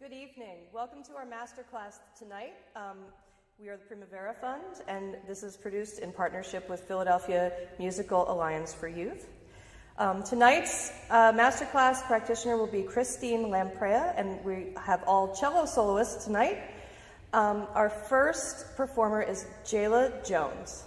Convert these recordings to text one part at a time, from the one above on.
Good evening. Welcome to our masterclass tonight. We are the Primavera Fund, and this is produced in partnership with Philadelphia Musical Alliance for Youth. Tonight's masterclass practitioner will be Christine Lamprea, and we have all cello soloists tonight. Our first performer is Jayla Jones.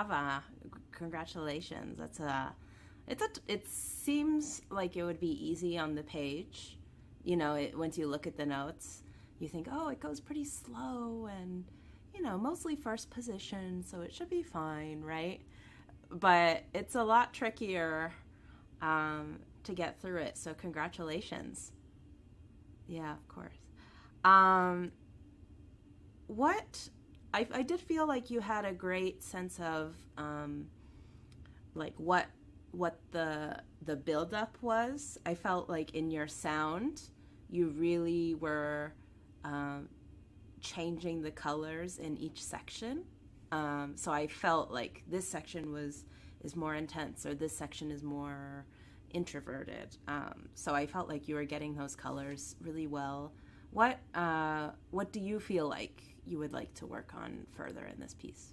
brava. Congratulations. It seems like it would be easy on the page. You know, once you look at the notes, you think, oh, it goes pretty slow and, you know, mostly first position, so it should be fine, right? But it's a lot trickier to get through it, so congratulations. Yeah, of course. I did feel like you had a great sense of like what the buildup was. I felt like in your sound, you really were changing the colors in each section. So I felt like this section is more intense, or this section is more introverted. So I felt like you were getting those colors really well. What do you feel like you would like to work on further in this piece?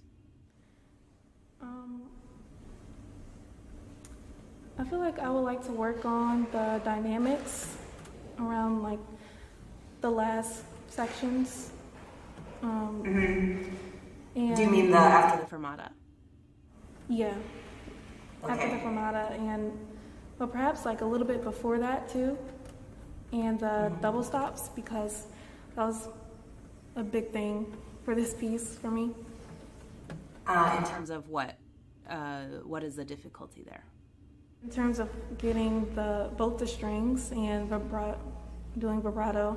I feel like I would like to work on the dynamics around like the last sections. And Do you mean the after the fermata? Yeah, Okay. after the fermata, but perhaps like a little bit before that too, and the double stops, because that was a big thing for this piece for me. In terms of what is the difficulty there? In terms of getting both the strings and doing vibrato.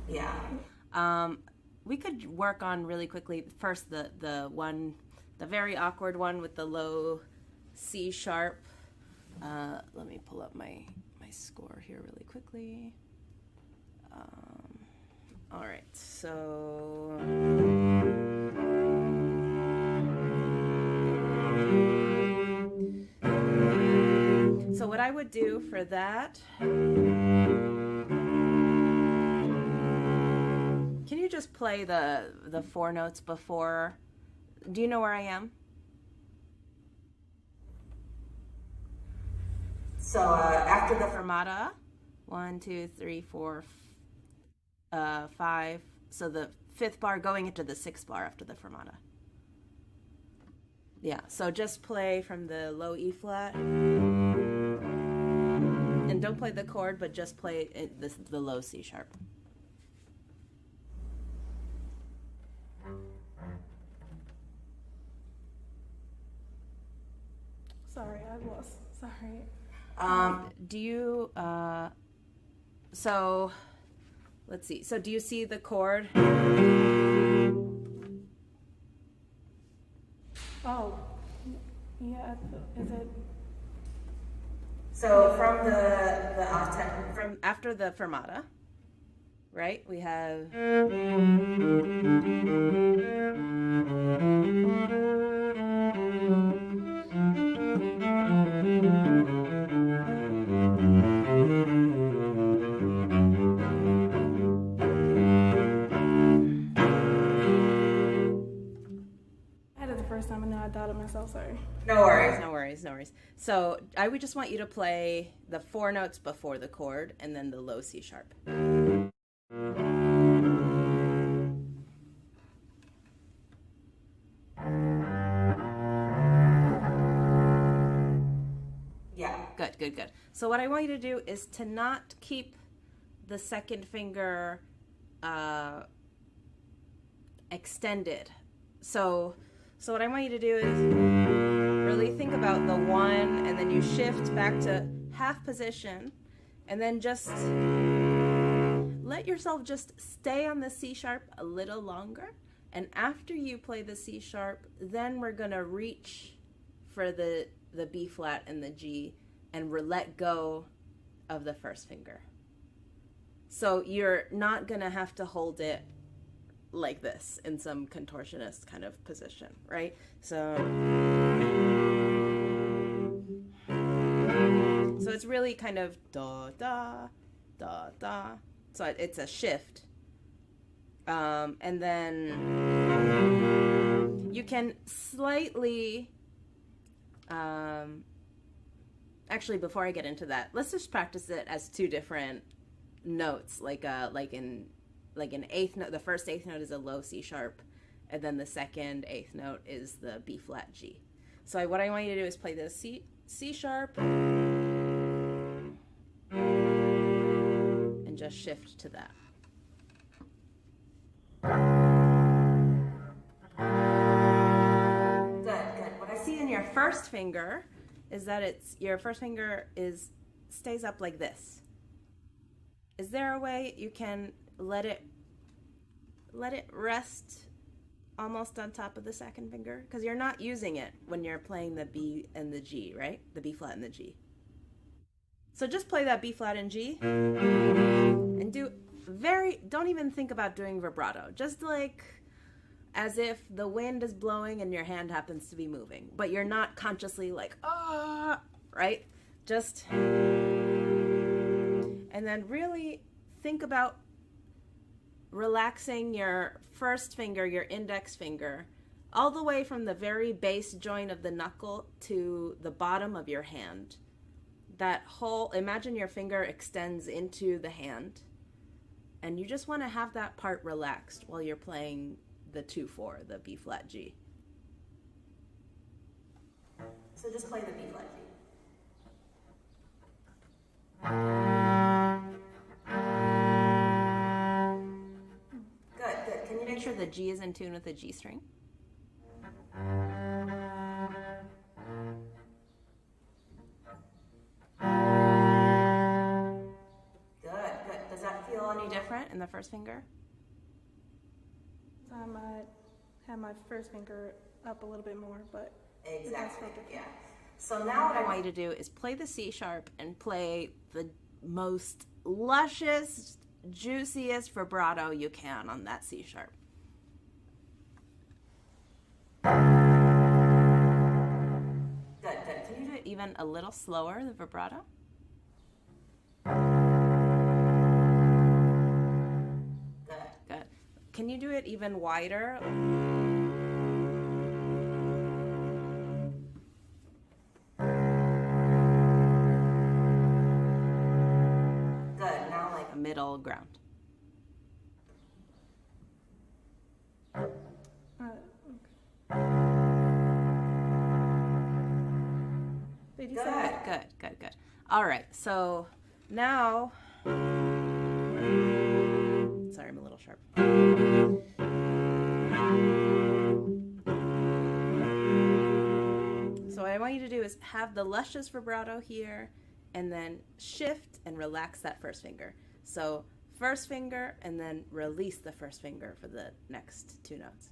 Yeah. We could work on really quickly first the very awkward one with the low C sharp. Let me pull up my score here really quickly. All right, so what I would do for that, can you just play the four notes before? Do you know where I am? So after the fermata, 1, 2, 3, 4, 5. So the fifth bar going into the sixth bar after the fermata. Yeah, so just play from the low E flat. And don't play the chord, but just play the low C sharp. Sorry, I lost. Sorry. Do you, so, let's see. So do you see the chord? Oh, yeah, is it? So from the octave, from after the fermata, right? We have. Time, and now I doubted myself. Sorry. No worries, no worries, no worries. So I would just want you to play the four notes before the chord and then the low C sharp. Yeah, good, good, good. So what I want you to do is to not keep the second finger extended. So what I want you to do is really think about the one, and then you shift back to half position, and then just let yourself just stay on the C sharp a little longer. And after you play the C sharp, then we're gonna reach for the B flat and the G, and let go of the first finger. So you're not gonna have to hold it like this in some contortionist kind of position, right? So it's really kind of da da da da. So it's a shift, and then you can slightly. Actually, before I get into that, let's just practice it as two different notes, like an eighth note. The first eighth note is a low C sharp, and then the second eighth note is the B flat G. So what I want you to do is play the C sharp and just shift to that. Good. What I see in your first finger is that your first finger stays up like this. Is there a way you can let it rest almost on top of the second finger? Because you're not using it when you're playing the B and the G, right? The B flat and the G. So just play that B flat and G and don't even think about doing vibrato. Just like as if the wind is blowing and your hand happens to be moving, but you're not consciously like, right? Just, and then really think about relaxing your first finger, your index finger, all the way from the very base joint of the knuckle to the bottom of your hand. Imagine your finger extends into the hand, and you just want to have that part relaxed while you're playing the 2/4, the B flat G. So just play the B flat G. Good. Can you make sure the G is in tune with the G string? Good. Does that feel any different in the first finger? I might have my first finger up a little bit more, but exactly. Yeah. So now what I want you to do is play the C sharp and play the most luscious, juiciest vibrato you can on that C sharp. Good. Can you do it even a little slower, the vibrato? Good. Can you do it even wider? Good. Now like a middle ground. Good. All right, so now, sorry, I'm a little sharp. So what I want you to do is have the luscious vibrato here, and then shift and relax that first finger. So first finger, and then release the first finger for the next two notes.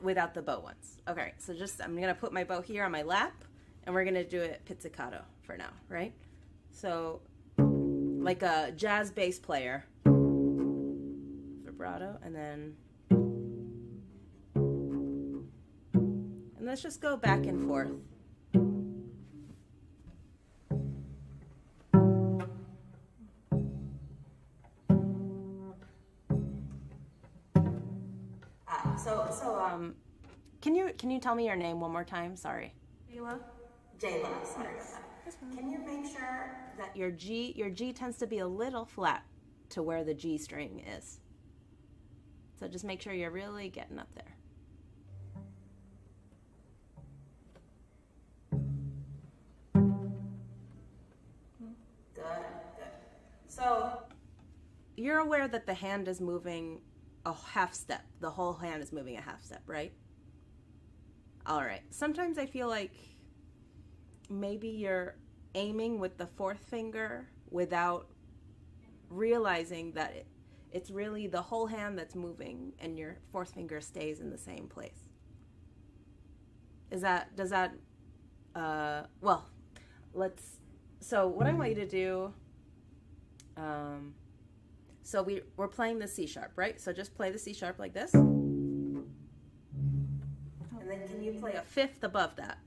Without the bow ones. Okay, so I'm gonna put my bow here on my lap, and we're gonna do it pizzicato for now, right? So, like a jazz bass player, vibrato, and then, and let's just go back and forth. Can you tell me your name one more time? Sorry. Jayla. Sorry about that. Can you make sure that your G tends to be a little flat to where the G string is? So just make sure you're really getting up there. Good. So you're aware that the hand is moving a half step. The whole hand is moving a half step, right? All right. Sometimes I feel like maybe you're aiming with the fourth finger without realizing that it's really the whole hand that's moving and your fourth finger stays in the same place. So what I want you to do, so we're playing the C sharp, right? So just play the C sharp like this. And then can you play a fifth above that?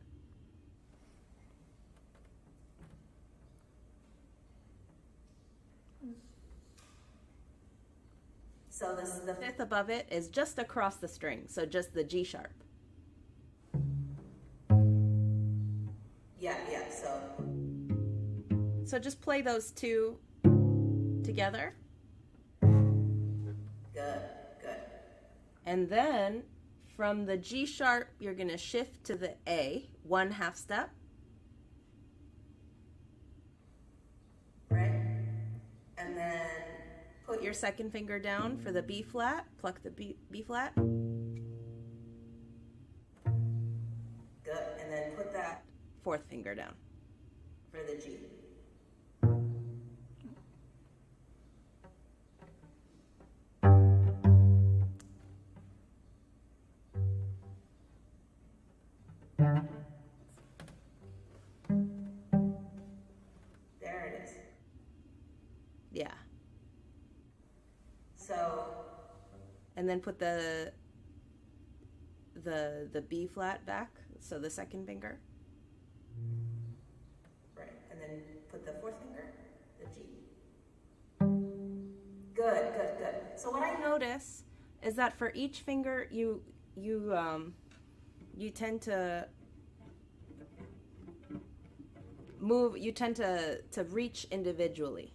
So the fifth above it is just across the string, so just the G sharp. So just play those two together. Good, good. And then from the G sharp, you're going to shift to the A, 1/2 step. Right? And then put your second finger down for the B flat, pluck the B flat. Good, and then put that fourth finger down for the G. There it is. Yeah. So, and then put the B flat back, so the second finger. Right, and then put the fourth finger, the G. Good, good, good. So what I notice is that for each finger, you tend to move, you tend to reach individually,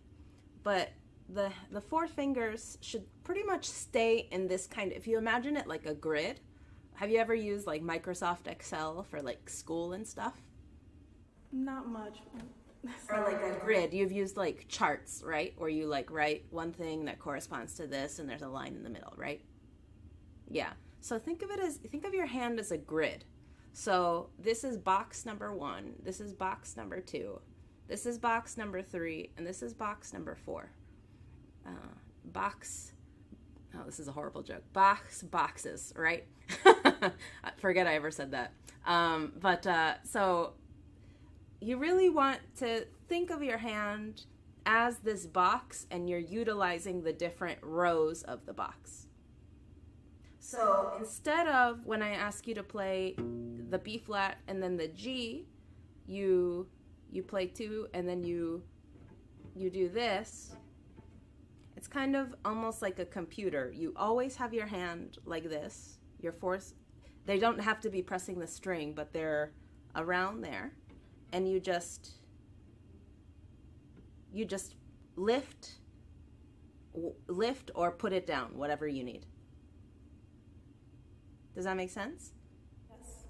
but the four fingers should pretty much stay in this kind of, if you imagine it like a grid. Have you ever used like Microsoft Excel for like school and stuff? Not much. Or like a grid. You've used like charts, right? Where you like write one thing that corresponds to this and there's a line in the middle, right? Yeah. So think of your hand as a grid. So this is box number 1, this is box number 2, this is box number 3, and this is box number 4. Oh, this is a horrible joke. Boxes, right? Forget I ever said that. So you really want to think of your hand as this box, and you're utilizing the different rows of the box. So instead of when I ask you to play the B flat and then the G, you play 2 and then you do this. It's kind of almost like a computer. You always have your hand like this. Your fourth, they don't have to be pressing the string, but they're around there, and you just lift or put it down, whatever you need. Does that make sense? Yes.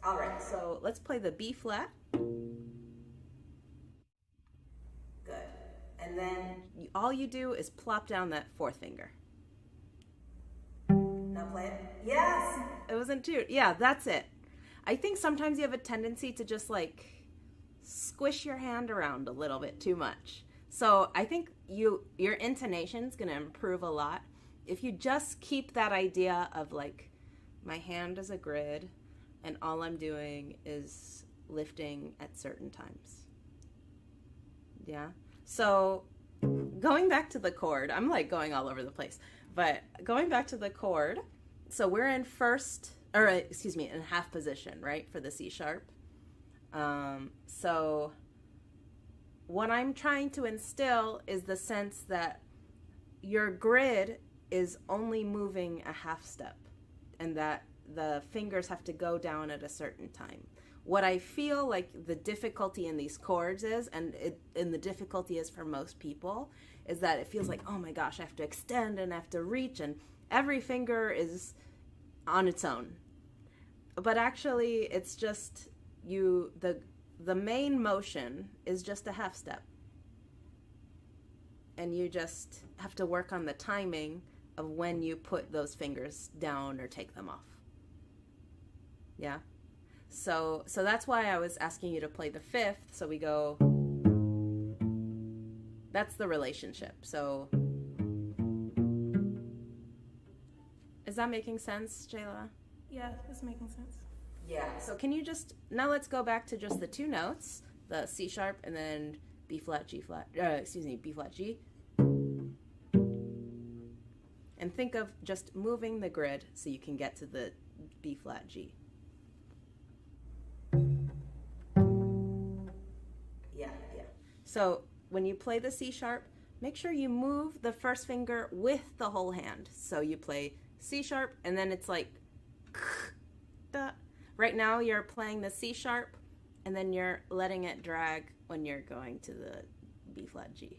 All right, so let's play the B flat. Good. And then all you do is plop down that fourth finger. Now play it. Yes! It wasn't too, yeah, that's it. I think sometimes you have a tendency to just like squish your hand around a little bit too much. So I think your intonation is going to improve a lot if you just keep that idea of like, my hand is a grid, and all I'm doing is lifting at certain times. Yeah? So going back to the chord, I'm like going all over the place, but going back to the chord, so we're in in half position, right, for the C sharp. So what I'm trying to instill is the sense that your grid is only moving a half step, and that the fingers have to go down at a certain time. What I feel like the difficulty in these chords is, and the difficulty is for most people, is that it feels like, oh my gosh, I have to extend and I have to reach, and every finger is on its own. But actually, it's just the main motion is just a half step. And you just have to work on the timing of when you put those fingers down or take them off. Yeah? So that's why I was asking you to play the fifth. So we go, that's the relationship. So is that making sense, Jayla? Yeah, it's making sense. Yeah. So can you now let's go back to just the two notes, the C sharp and then B flat, G flat, B flat, G. And think of just moving the grid so you can get to the B flat, G. Yeah. So when you play the C sharp, make sure you move the first finger with the whole hand. So you play C sharp and then it's like, right now you're playing the C sharp and then you're letting it drag when you're going to the B flat G.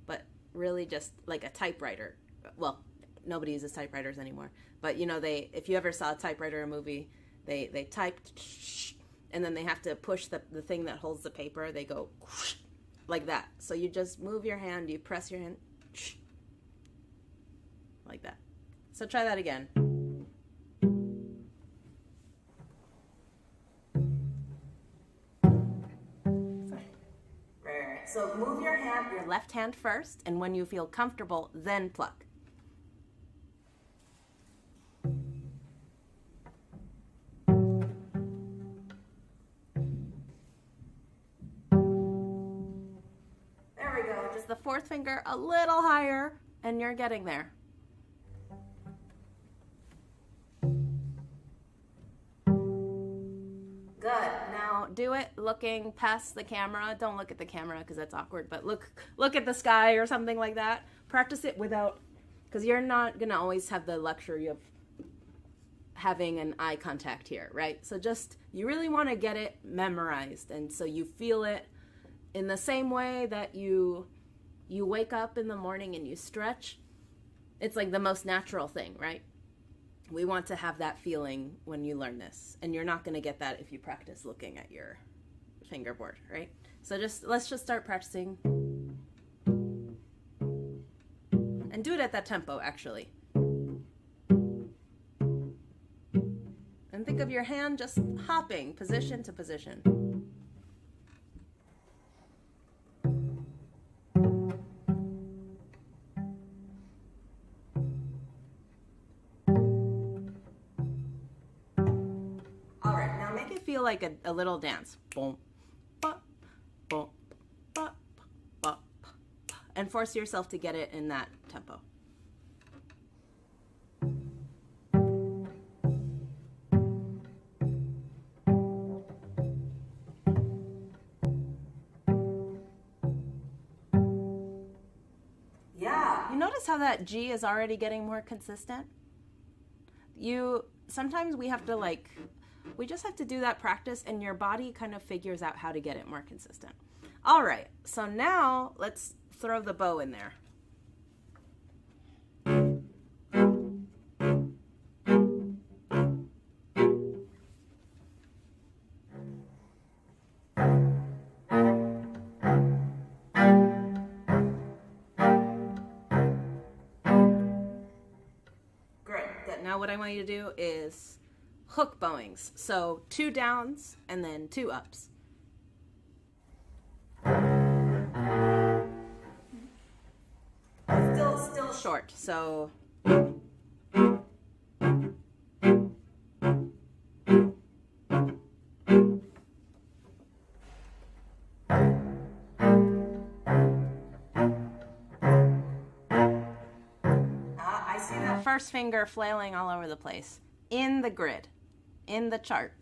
But really just like a typewriter. Well, nobody uses typewriters anymore. But you know, if you ever saw a typewriter in a movie, they typed, and then they have to push the thing that holds the paper. They go like that. So you just move your hand, you press your hand like that. So try that again. So move your left hand first, and when you feel comfortable, then pluck. There we go. Just the fourth finger a little higher, and you're getting there. Good. Now do it looking past the camera. Don't look at the camera because that's awkward, but look at the sky or something like that. Practice it without, because you're not going to always have the luxury of having an eye contact here, right? So just, you really want to get it memorized, and so you feel it in the same way that you wake up in the morning and you stretch. It's like the most natural thing, right? We want to have that feeling when you learn this, and you're not going to get that if you practice looking at your fingerboard, right? So let's just start practicing, and do it at that tempo, actually. And think of your hand just hopping position to position. Feel like a little dance. Boom, bop, boom, bop, bop, and force yourself to get it in that tempo. Yeah. You notice how that G is already getting more consistent? Sometimes we have to we just have to do that practice, and your body kind of figures out how to get it more consistent. All right, so now let's throw the bow in there. Great. Now what I want you to do is hook bowings. So 2 downs and then 2 ups. Still short. So I see that first finger flailing all over the place in the grid. In the chart.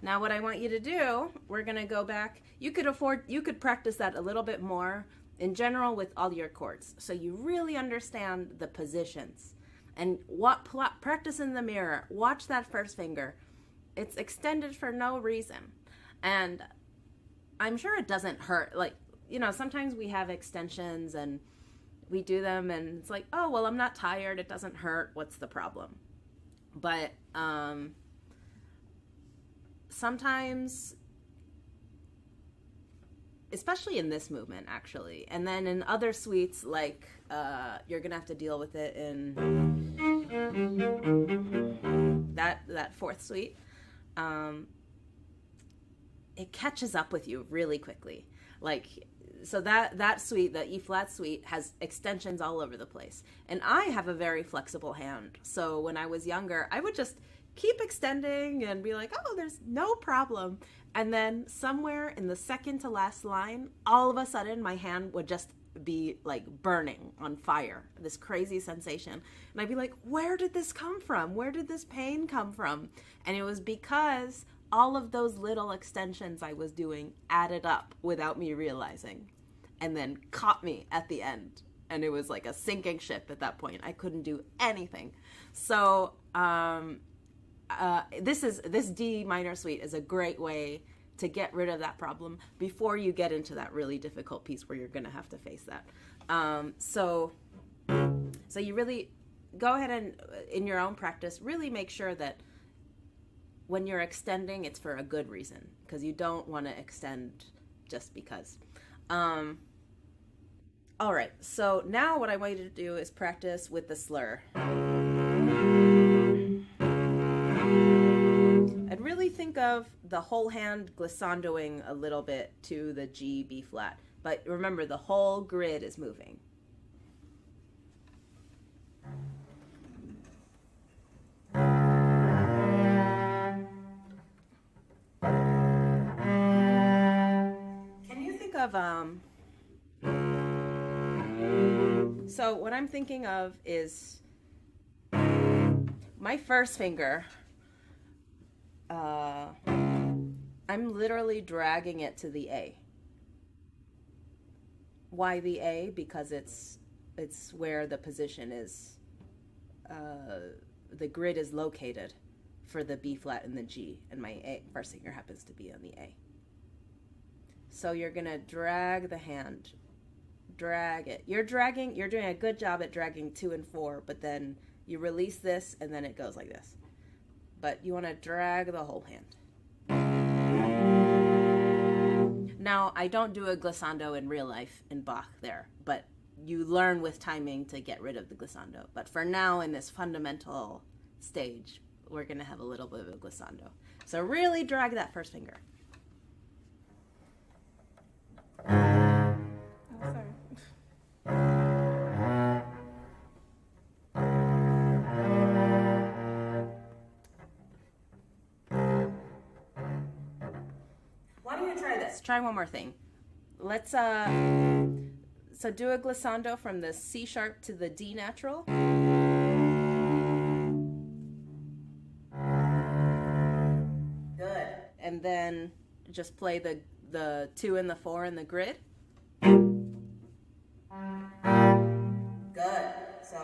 Now what I want you to do, we're going to go back. You could practice that a little bit more in general with all your chords, so you really understand the positions. And practice in the mirror. Watch that first finger. It's extended for no reason. And I'm sure it doesn't hurt. Sometimes we have extensions and we do them and it's like, oh, well, I'm not tired. It doesn't hurt. What's the problem? But sometimes, especially in this movement, actually, and then in other suites, you're gonna have to deal with it in that fourth suite. It catches up with you really quickly. So that suite, the E flat suite, has extensions all over the place. And I have a very flexible hand. So when I was younger, I would just keep extending and be like, oh, there's no problem. And then somewhere in the second to last line, all of a sudden my hand would just be burning on fire, this crazy sensation. And I'd be like, where did this come from? Where did this pain come from? And it was because all of those little extensions I was doing added up without me realizing, and then caught me at the end. And it was like a sinking ship at that point. I couldn't do anything. So this D minor suite is a great way to get rid of that problem before you get into that really difficult piece where you're going to have to face that. So you really go ahead and, in your own practice, really make sure that when you're extending, it's for a good reason, because you don't want to extend just because. All right, so now what I want you to do is practice with the slur. I'd really think of the whole hand glissandoing a little bit to the G, B flat. But remember, the whole grid is moving. Can you think of, so what I'm thinking of is my first finger, I'm literally dragging it to the A. Why the A? Because it's where the position is, the grid is located for the B flat and the G, and my first finger happens to be on the A. So you're gonna drag the hand, drag it. You're doing a good job at dragging 2 and 4, but then you release this and then it goes like this. But you want to drag the whole hand. Now, I don't do a glissando in real life in Bach there, but you learn with timing to get rid of the glissando. But for now, in this fundamental stage, we're going to have a little bit of a glissando. So really drag that first finger. Oh, sorry. Why don't you try this? Try one more thing. Let's so do a glissando from the C sharp to the D natural. Good. And then just play the 2 and the 4 in the grid. Good. So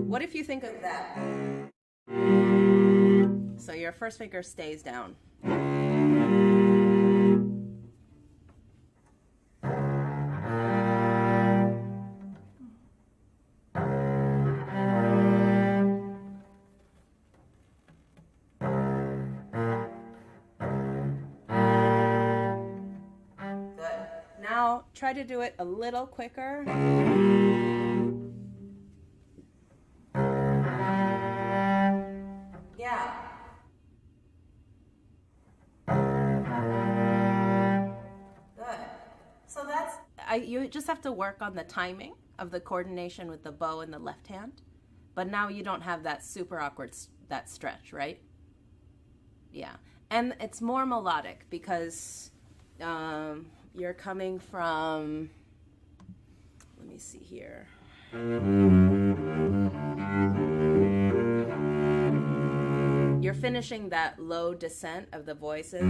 what if you think of that? So your first finger stays down. Try to do it a little quicker. Yeah. Good. So that's, you just have to work on the timing of the coordination with the bow in the left hand. But now you don't have that super awkward, that stretch, right? Yeah. And it's more melodic because you're coming from, let me see here. You're finishing that low descent of the voices.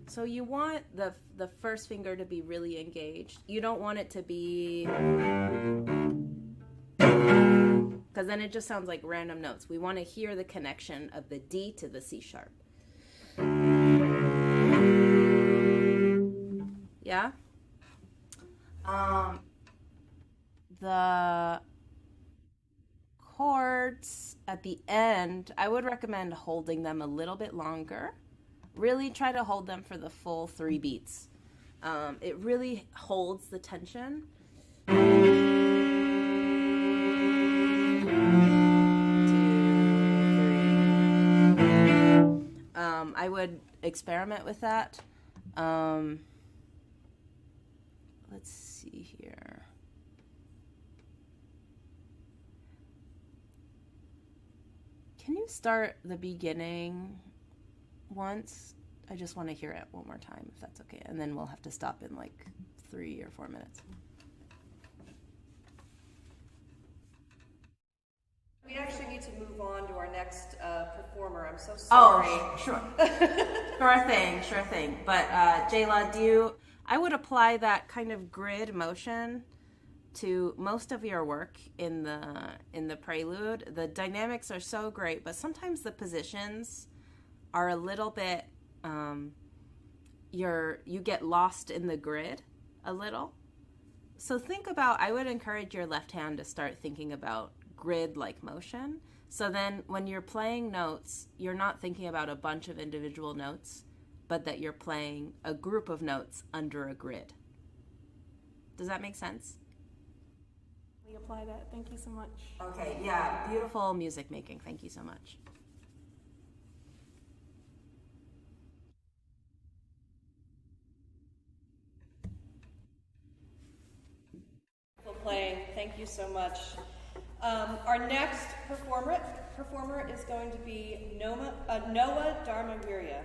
So you want the first finger to be really engaged. You don't want it to be, because then it just sounds like random notes. We want to hear the connection of the D to the C sharp. Yeah? The chords at the end, I would recommend holding them a little bit longer. Really try to hold them for the full 3 beats. It really holds the tension. I would experiment with that. Let's see here. Can you start the beginning once? I just want to hear it one more time, if that's okay. And then we'll have to stop in like 3 or 4 minutes. We actually need to move on to our next performer. I'm so sorry. Oh, sure. Sure thing. But Jayla, I would apply that kind of grid motion to most of your work in the prelude. The dynamics are so great, but sometimes the positions are a little bit you get lost in the grid a little. So I would encourage your left hand to start thinking about grid-like motion. So then when you're playing notes, you're not thinking about a bunch of individual notes, but that you're playing a group of notes under a grid. Does that make sense? We apply that. Thank you so much. Okay, yeah, beautiful music making. Thank you so much. Playing. Thank you so much. Our next performer is going to be Noah Dharmavirya.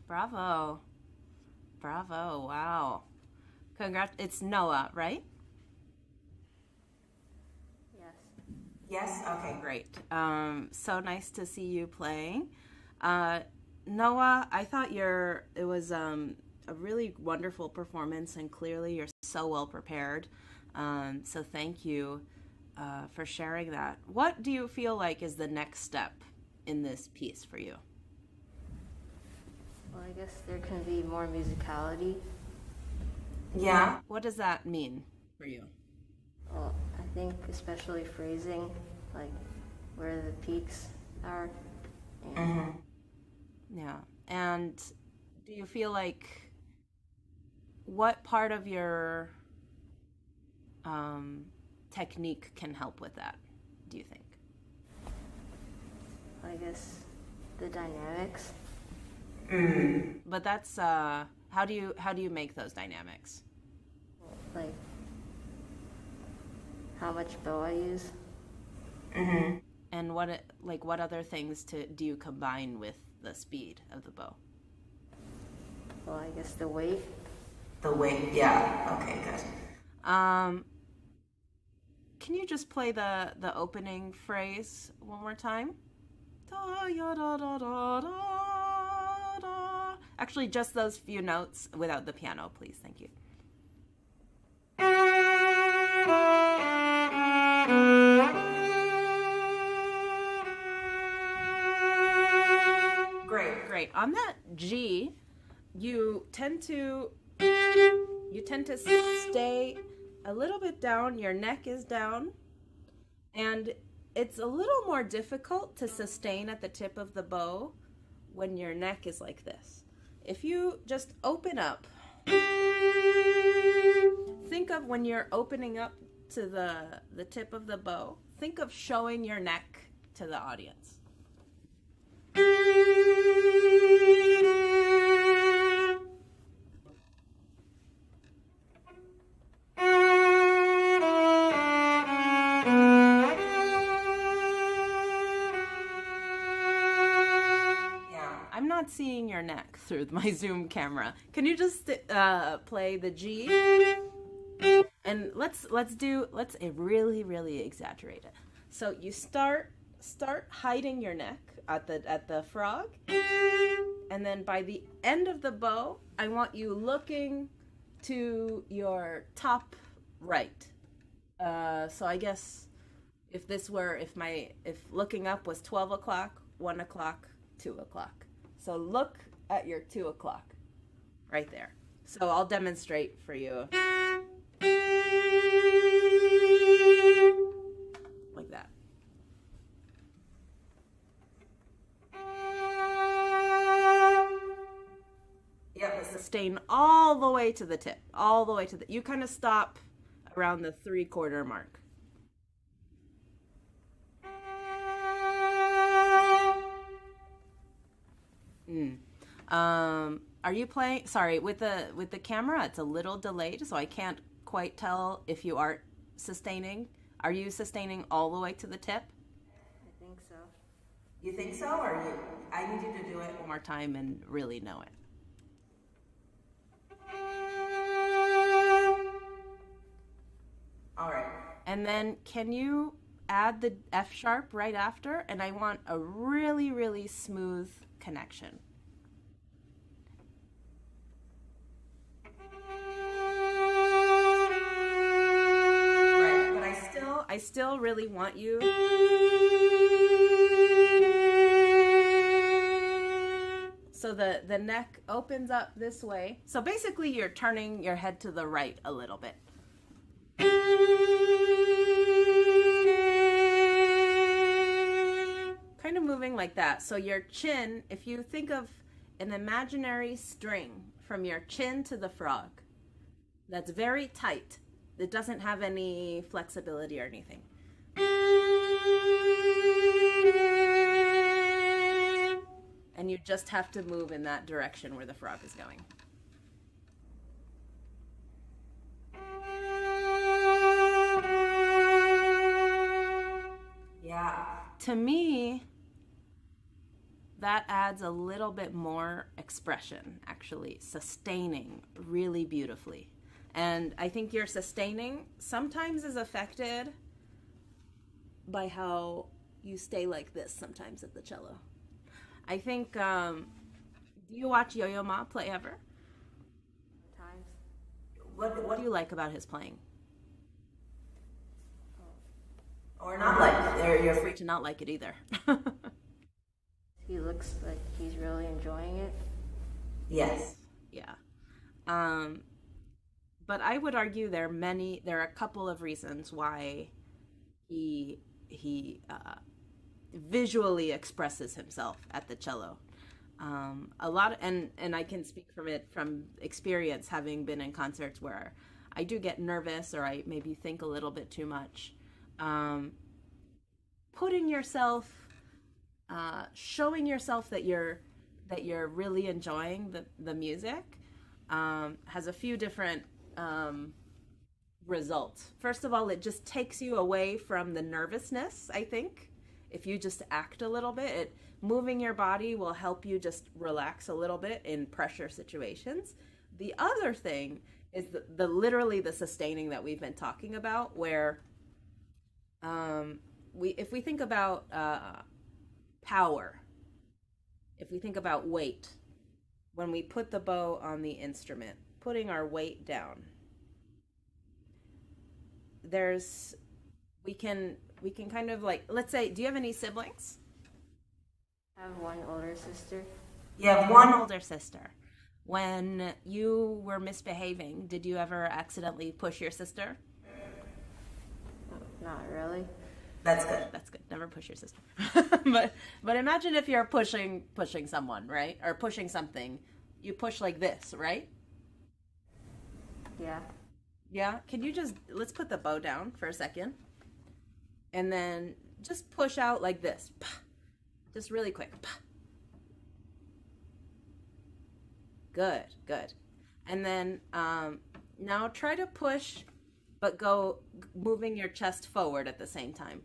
Bravo. Bravo. Wow. Congrats. It's Noah, right? Yes. Yes? Okay, great. So nice to see you playing. Noah, I thought it was a really wonderful performance, and clearly you're so well prepared. So thank you for sharing that. What do you feel like is the next step in this piece for you? Well, I guess there can be more musicality. Yeah. What does that mean for you? Well, I think especially phrasing, like where the peaks are. And Yeah. And do you feel like what part of your technique can help with that, do you think? I guess the dynamics. But that's how do you make those dynamics? Like how much bow I use. And what other things do you combine with the speed of the bow? Well, I guess the weight. The weight, yeah. Okay, good. Can you just play the opening phrase one more time? Da, ya, da, da, da, da, da. Actually, just those few notes without the piano, please. Thank you. Great. On that G, you tend to stay a little bit down. Your neck is down, and it's a little more difficult to sustain at the tip of the bow when your neck is like this. If you just open up, think of when you're opening up to the tip of the bow, think of showing your neck to the audience. I'm not seeing your neck through my Zoom camera. Can you just play the G? And let's really exaggerate it. So you start hiding your neck at the frog, and then by the end of the bow, I want you looking to your top right. So I guess if looking up was 12 o'clock, 1 o'clock, 2 o'clock. So look at your 2 o'clock right there. So I'll demonstrate for you. Yeah, sustain all the way to the tip, all the way to the, you kind of stop around the 3/4 mark. Are you playing, sorry, with the camera, it's a little delayed, so I can't quite tell if you are sustaining. Are you sustaining all the way to the tip? I think so. You think so, or I need you to do it one more time and really know it. All right. And then can you add the F sharp right after? And I want a really, really smooth connection. Right, but I still really want you so the neck opens up this way. So basically you're turning your head to the right a little bit. Kind of moving like that. So your chin, if you think of an imaginary string from your chin to the frog, that's very tight. It doesn't have any flexibility or anything. And you just have to move in that direction where the frog is going. Yeah. To me, that adds a little bit more expression, actually, sustaining really beautifully. And I think your sustaining sometimes is affected by how you stay like this sometimes at the cello. I think, do you watch Yo-Yo Ma play ever? Times. What do you like about his playing? Or not like, you're free to not like it either. He looks like he's really enjoying it. Yes. Yeah. But I would argue there are a couple of reasons why he visually expresses himself at the cello. A lot, and I can speak from experience, having been in concerts where I do get nervous or I maybe think a little bit too much. Putting yourself, showing yourself that you're really enjoying the music has a few different results. First of all, it just takes you away from the nervousness, I think. If you just act a little bit, moving your body will help you just relax a little bit in pressure situations. The other thing is literally the sustaining that we've been talking about, where if we think about power, if we think about weight, when we put the bow on the instrument, putting our weight down, we can kind of like, let's say, do you have any siblings? I have one older sister. You have one older sister. When you were misbehaving, did you ever accidentally push your sister? Not really. That's good. That's good. Never push your sister. but imagine if you're pushing someone, right? Or pushing something. You push like this, right? Yeah. Yeah? Can you let's put the bow down for a second. And then just push out like this. Just really quick. Good, good. And then now try to push, but go moving your chest forward at the same time.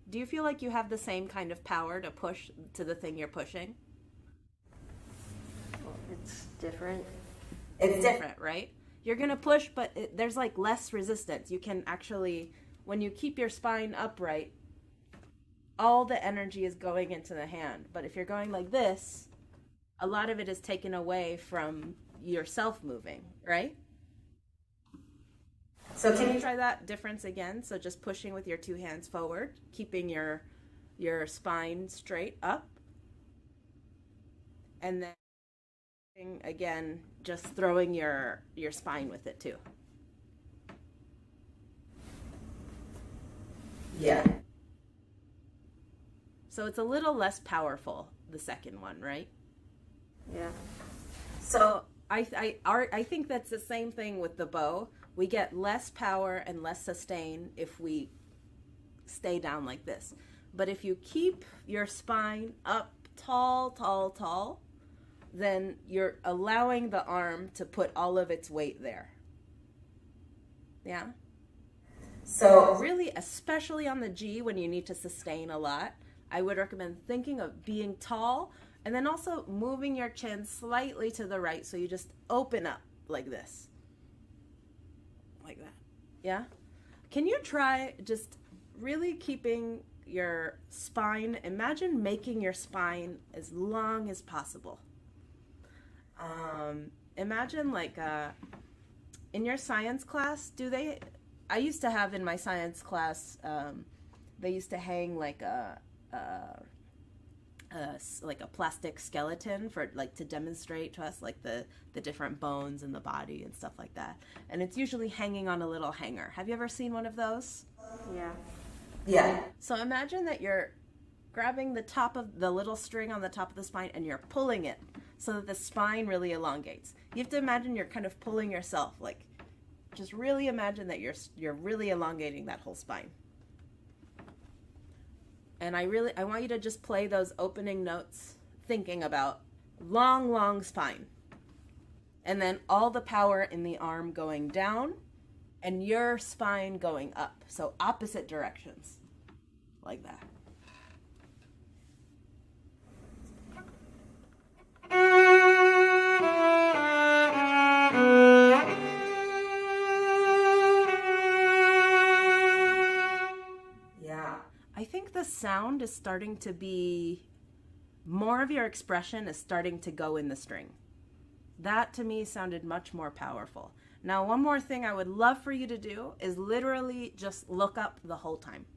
Do you feel like you have the same kind of power to push to the thing you're pushing? Well, it's different. It's different, right? You're going to push, but there's like less resistance. You can actually, when you keep your spine upright, all the energy is going into the hand. But if you're going like this, a lot of it is taken away from yourself moving, right? So can you try that difference again? So just pushing with your two hands forward, keeping your spine straight up. And then again, just throwing your spine with it too. Yeah. So it's a little less powerful, the second one, right? Yeah. So I think that's the same thing with the bow. We get less power and less sustain if we stay down like this. But if you keep your spine up tall, tall, tall, then you're allowing the arm to put all of its weight there. Yeah? So really, especially on the G when you need to sustain a lot, I would recommend thinking of being tall and then also moving your chin slightly to the right so you just open up like this. Like that. Yeah? Can you try just really keeping your spine, imagine making your spine as long as possible. Imagine like in your science class, I used to have in my science class, they used to hang like a plastic skeleton for like to demonstrate to us like the different bones in the body and stuff like that. And it's usually hanging on a little hanger. Have you ever seen one of those? Yeah. Yeah. So imagine that you're grabbing the top of the little string on the top of the spine and you're pulling it so that the spine really elongates. You have to imagine you're kind of pulling yourself, like just really imagine that you're really elongating that whole spine. And I want you to just play those opening notes thinking about long, long spine. And then all the power in the arm going down and your spine going up. So opposite directions. Like that. Yeah. I think the sound is starting to be, more of your expression is starting to go in the string. That to me sounded much more powerful. Now, one more thing I would love for you to do is literally just look up the whole time.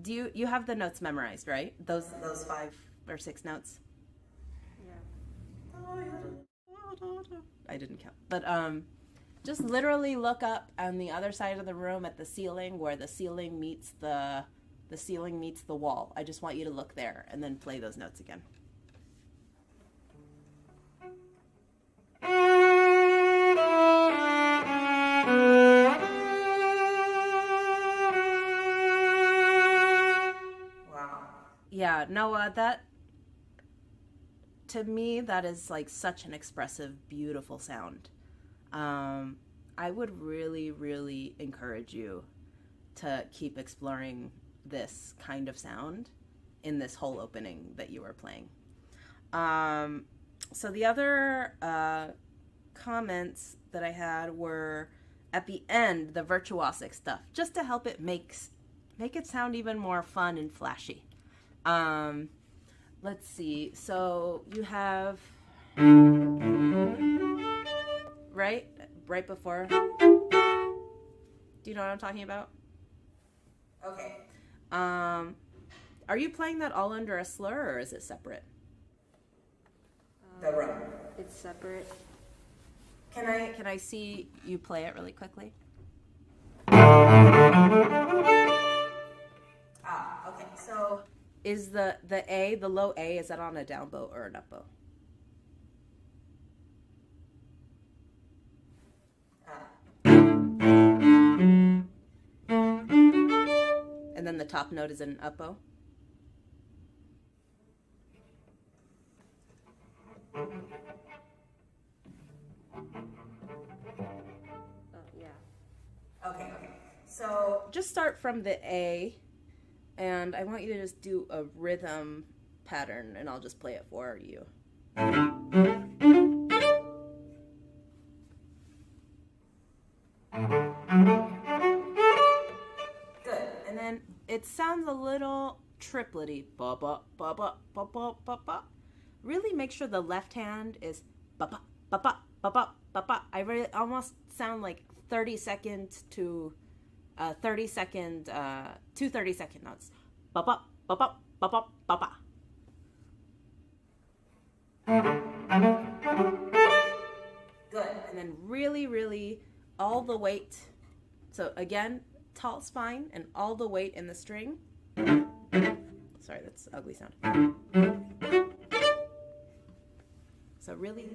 Do you have the notes memorized, right? Those 5 or 6 notes? Yeah. I didn't count. But just literally look up on the other side of the room at the ceiling where the ceiling meets the wall. I just want you to look there and then play those notes again. Yeah, Noah, that, to me, that is like such an expressive, beautiful sound. I would really, really encourage you to keep exploring this kind of sound in this whole opening that you were playing. So the other comments that I had were at the end, the virtuosic stuff, just to help it make it sound even more fun and flashy. Let's see. So you have right before. Do you know what I'm talking about? Okay. Are you playing that all under a slur or is it separate? The run. It's separate. Can I see you play it really quickly? Okay. So is the A, the low A, is that on a down bow or an up bow? And then the top note is an up bow? Yeah. Okay. So just start from the A, and I want you to just do a rhythm pattern, and I'll just play it for you. Good. And then it sounds a little triplety. Ba ba ba ba ba ba ba ba. Really make sure the left hand is ba ba ba ba ba ba ba ba. I really almost sound like 30-second to 30-second to 30-second notes. Ba ba ba ba ba ba ba ba. Good. And then really, really all the weight. So again, tall spine and all the weight in the string. So Sorry, that's an ugly sound. So really.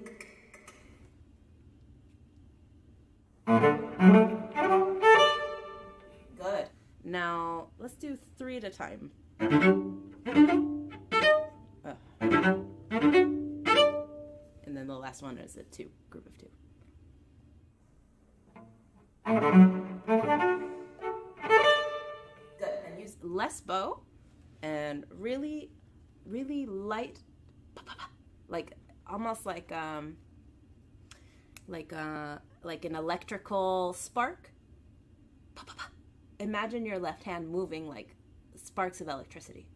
Good. Now let's do 3 at a time. And then the last one is a group of 2. Good. And use less bow and really, really light, like almost like an electrical spark. Imagine your left hand moving like sparks of electricity.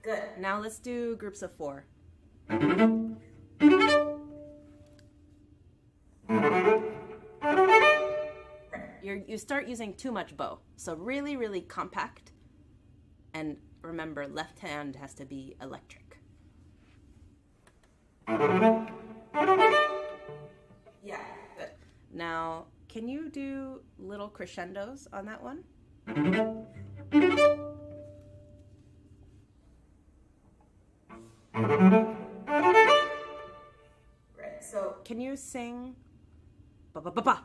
Good. Now let's do groups of 4. You start using too much bow. So really, really compact. And remember, left hand has to be electric. Yeah, good. Now, can you do little crescendos on that one? Right. So, can you sing ba ba ba ba?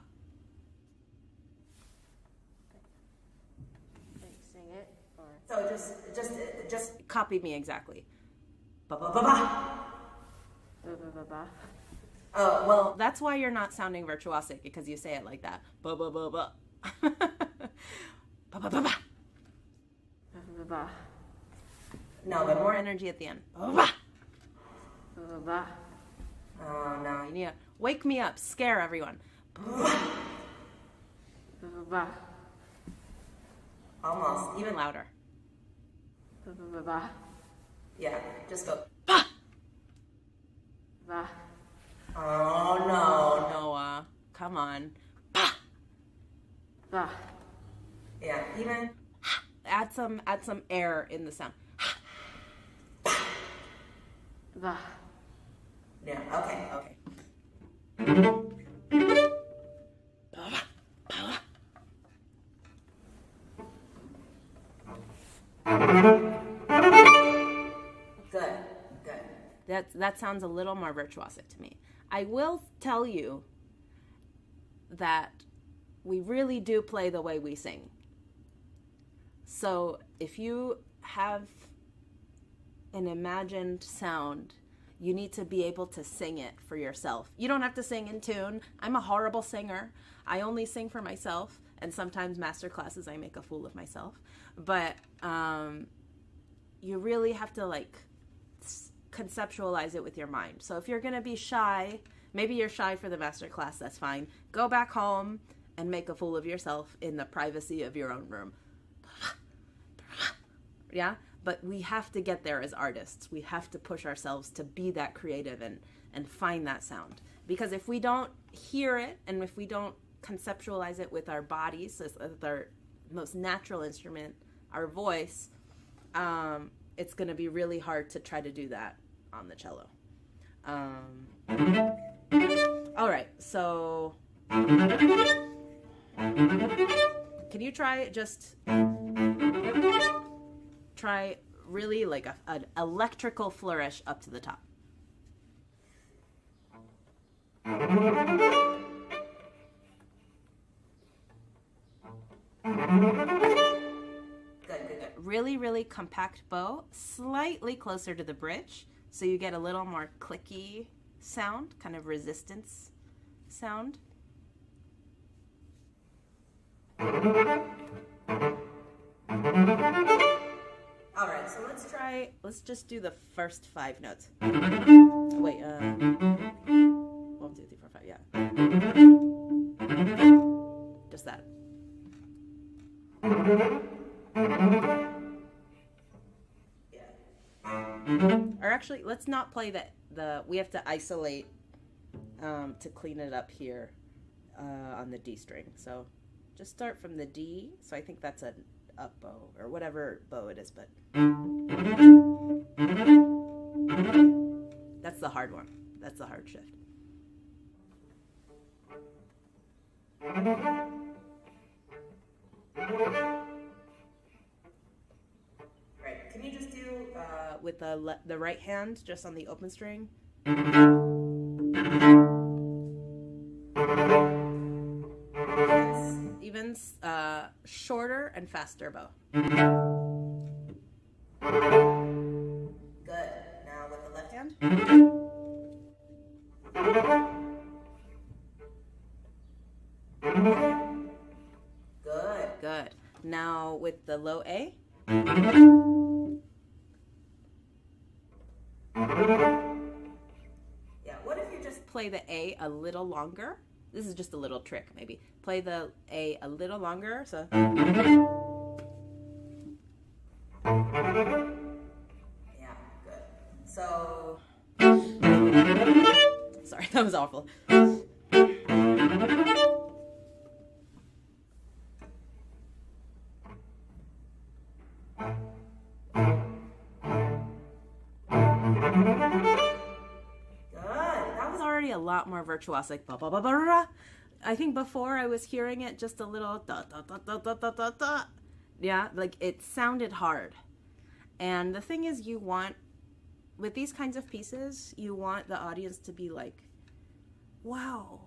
Sing it, or So just copy me exactly. Ba ba ba ba. ba. Oh, well, that's why you're not sounding virtuosic, because you say it like that. Ba ba ba ba. Ba ba ba ba. Ba. No, but more energy at the end. Ba ba ba. Ba. Oh no, you need to wake me up, scare everyone. Ba. Almost, even louder. Ba. Yeah, just go. Ba. Ba. Oh no, Noah, come on. Ba. Ba. Yeah, even add some air in the sound. Ba. Yeah, okay. Good. That sounds a little more virtuosic to me. I will tell you that we really do play the way we sing. So if you have an imagined sound, you need to be able to sing it for yourself. You don't have to sing in tune. I'm a horrible singer. I only sing for myself, and sometimes master classes I make a fool of myself. But you really have to conceptualize it with your mind. So if you're going to be shy, maybe you're shy for the master class, that's fine. Go back home and make a fool of yourself in the privacy of your own room. Yeah? But we have to get there as artists. We have to push ourselves to be that creative and find that sound. Because if we don't hear it, and if we don't conceptualize it with our bodies, with our most natural instrument, our voice, it's going to be really hard to try to do that on the cello. All right, so can you try really like an electrical flourish up to the top? Good. Really, really compact bow, slightly closer to the bridge, so you get a little more clicky sound, kind of resistance sound. All right, so let's just do the first 5 notes. Wait, 1, 2, 3, 4, 5, yeah. Just that. Yeah. Or actually, let's not play we have to isolate to clean it up here on the D string. So just start from the D. So I think that's an up bow or whatever bow it is, but that's the hard one. That's the hard shift. Right. Can you just do with the right hand just on the open string? Yes. Even shorter and faster bow. Good. Now with the left hand. Good. Good. Now with the low A. Yeah, what if you just play the A a little longer? This is just a little trick, maybe. Play the A a little longer, so. Yeah, good. So. Sorry, that was awful. A lot more virtuosic. I think before I was hearing it just a little da da da da da da da da. Yeah, like it sounded hard. And the thing is, you want, with these kinds of pieces, you want the audience to be like, wow,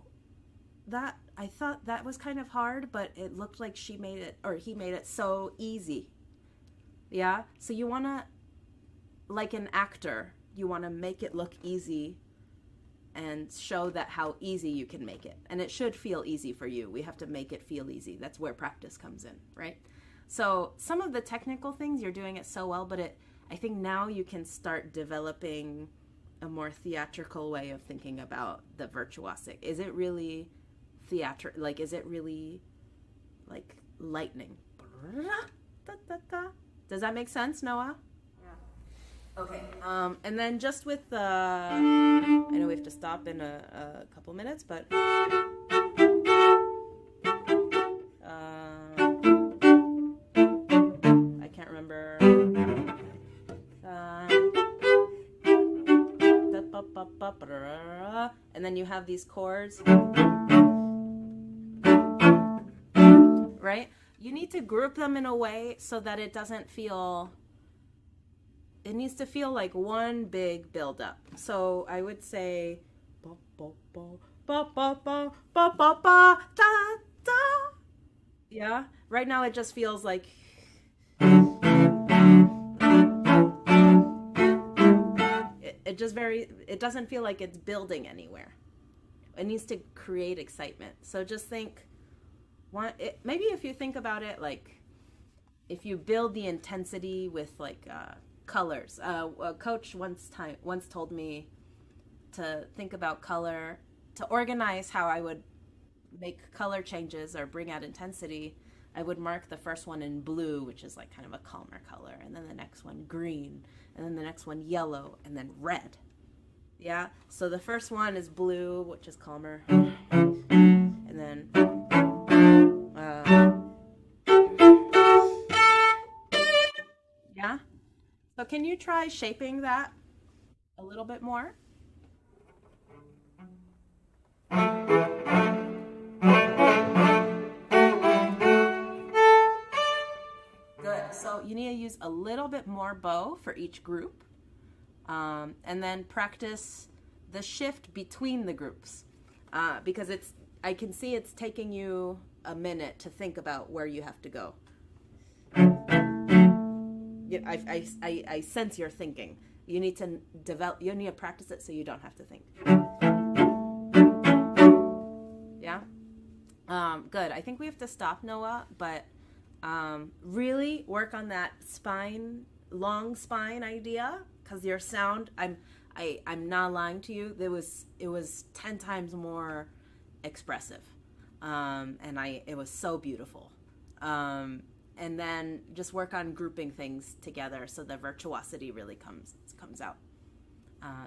that, I thought that was kind of hard, but it looked like she made it, or he made it so easy. Yeah, so you want to, like an actor, you want to make it look easy and show that how easy you can make it. And it should feel easy for you. We have to make it feel easy. That's where practice comes in, right? So some of the technical things, you're doing it so well, but I think now you can start developing a more theatrical way of thinking about the virtuosic. Is it really theatrical? Like, is it really like lightning? Does that make sense, Noah? Okay, and then just with the, I know we have to stop in a couple minutes, but I can't remember. And then you have these chords, right? You need to group them in a way so that it doesn't feel, it needs to feel like one big build-up. So I would say, ba, ba, ba, ba, ba, ba, ba, ba, ba, da, da. Yeah. Right now it just feels like it doesn't feel like it's building anywhere. It needs to create excitement. So just think, maybe if you think about it, like if you build the intensity with like colors. A coach once told me to think about color, to organize how I would make color changes or bring out intensity. I would mark the first one in blue, which is like kind of a calmer color, and then the next one green, and then the next one yellow, and then red. Yeah, so the first one is blue, which is calmer, and then yeah. So can you try shaping that a little bit more? Good. So you need to use a little bit more bow for each group. And then practice the shift between the groups. Because I can see it's taking you a minute to think about where you have to go. I sense your thinking. You need to practice it so you don't have to think. Yeah? Good. I think we have to stop, Noah, but really work on that long spine idea, because your sound, I'm not lying to you, it was 10 times more expressive. And it was so beautiful. And then just work on grouping things together so the virtuosity really comes out.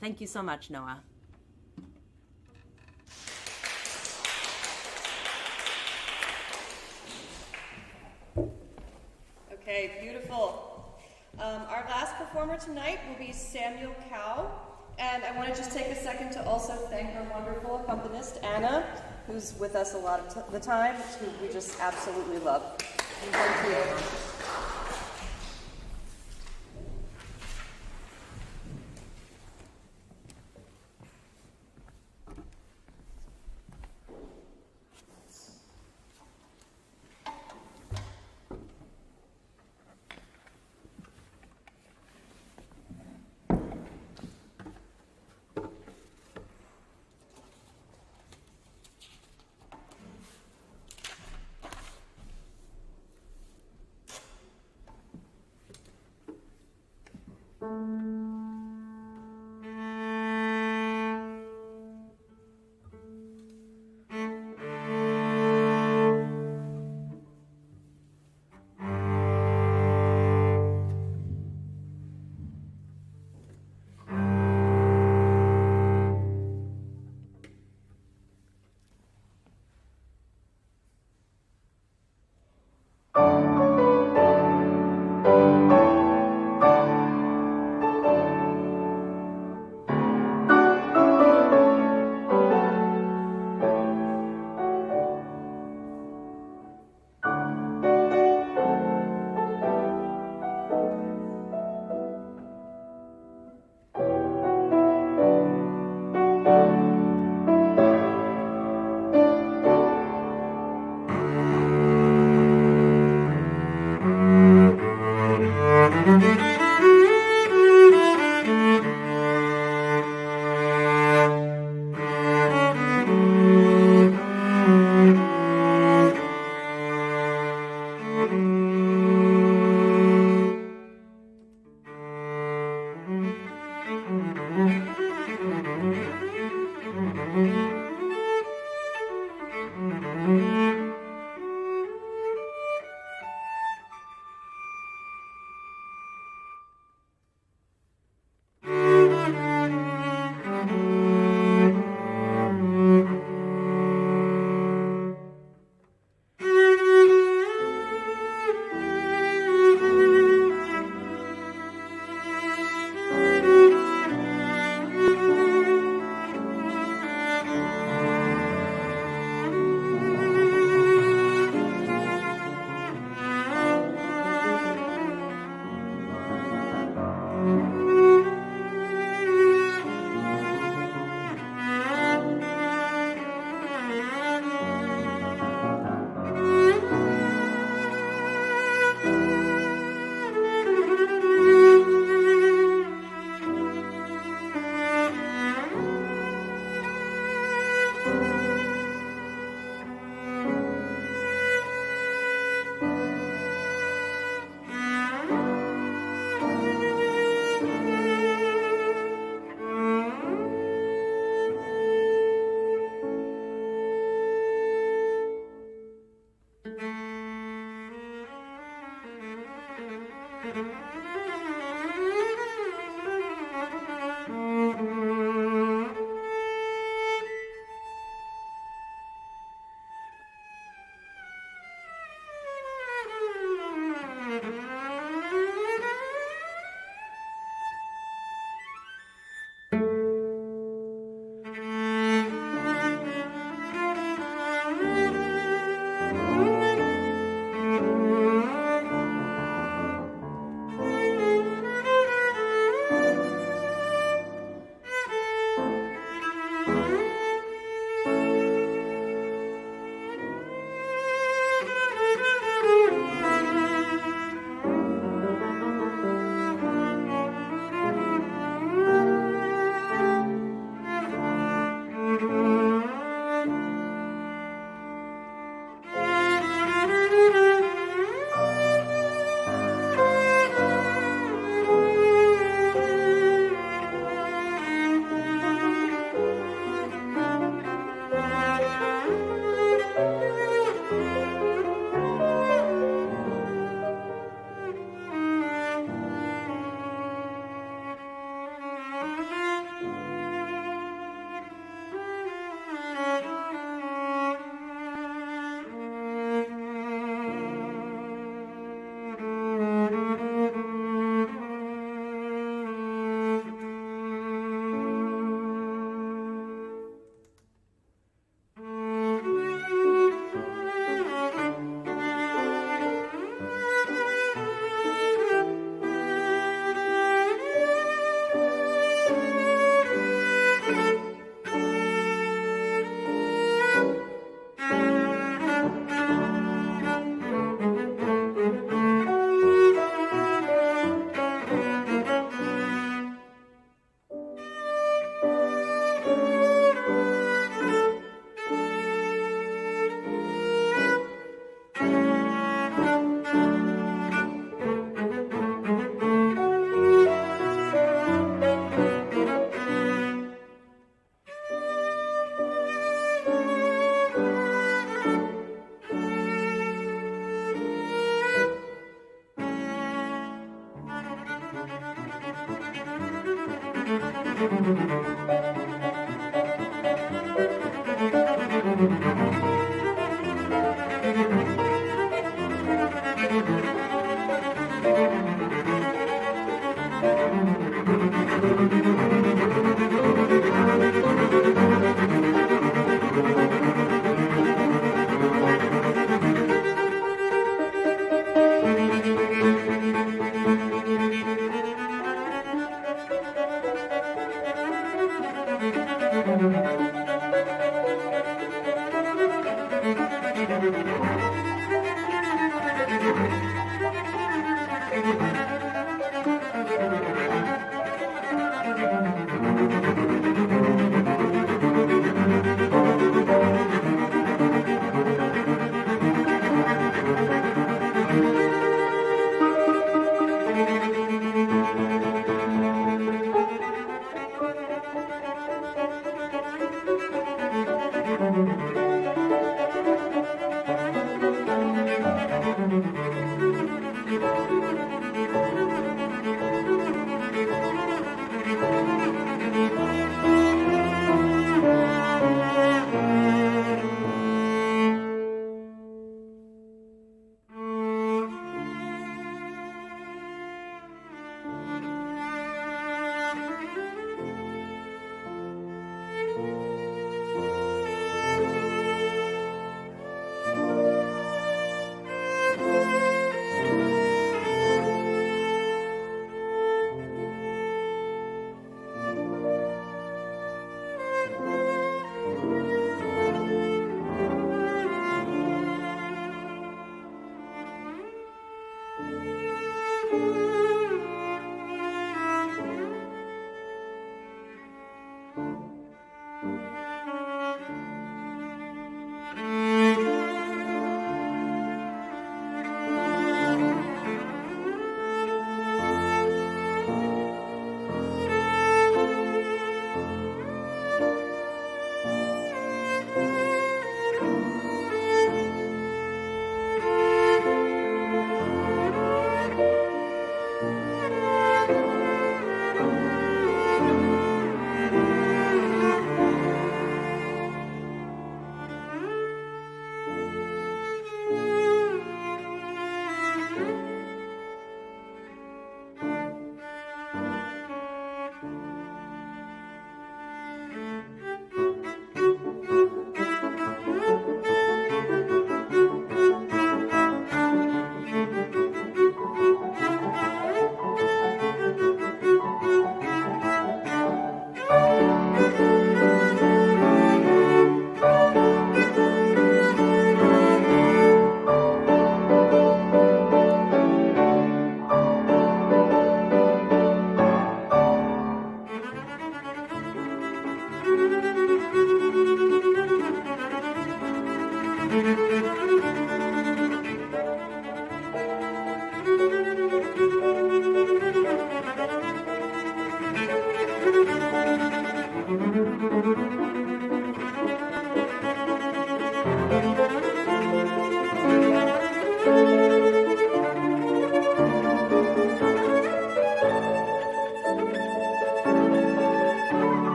Thank you so much, Noah. Okay, beautiful. Our last performer tonight will be Samuel Cow, and I want to just take a second to also thank our wonderful accompanist, Anna, who's with us a lot of the time, who we just absolutely love. Thank you.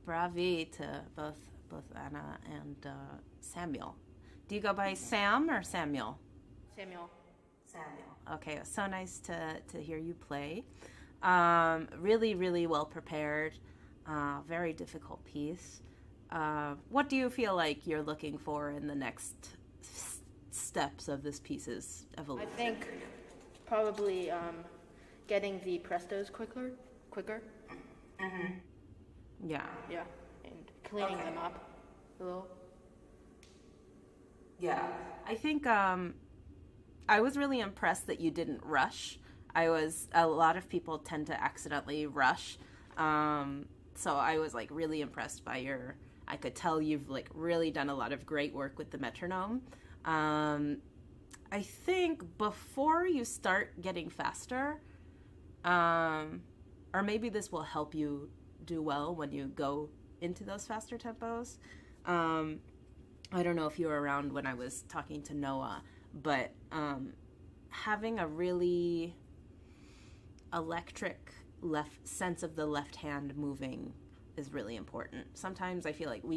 Bravi to both Anna and Samuel. Do you go by Sam or Samuel? Samuel. Okay, so nice to hear you play. Really, really well prepared. Very difficult piece. What do you feel like you're looking for in the next steps of this piece's evolution? I think probably getting the prestos quicker. Mm-hmm. Yeah, And cleaning them up a little. Yeah, I think I was really impressed that you didn't rush. A lot of people tend to accidentally rush. So I was like really impressed by I could tell you've like really done a lot of great work with the metronome. I think before you start getting faster, or maybe this will help you do well when you go into those faster tempos. I don't know if you were around when I was talking to Noah, but having a really electric sense of the left hand moving is really important. Sometimes I feel like I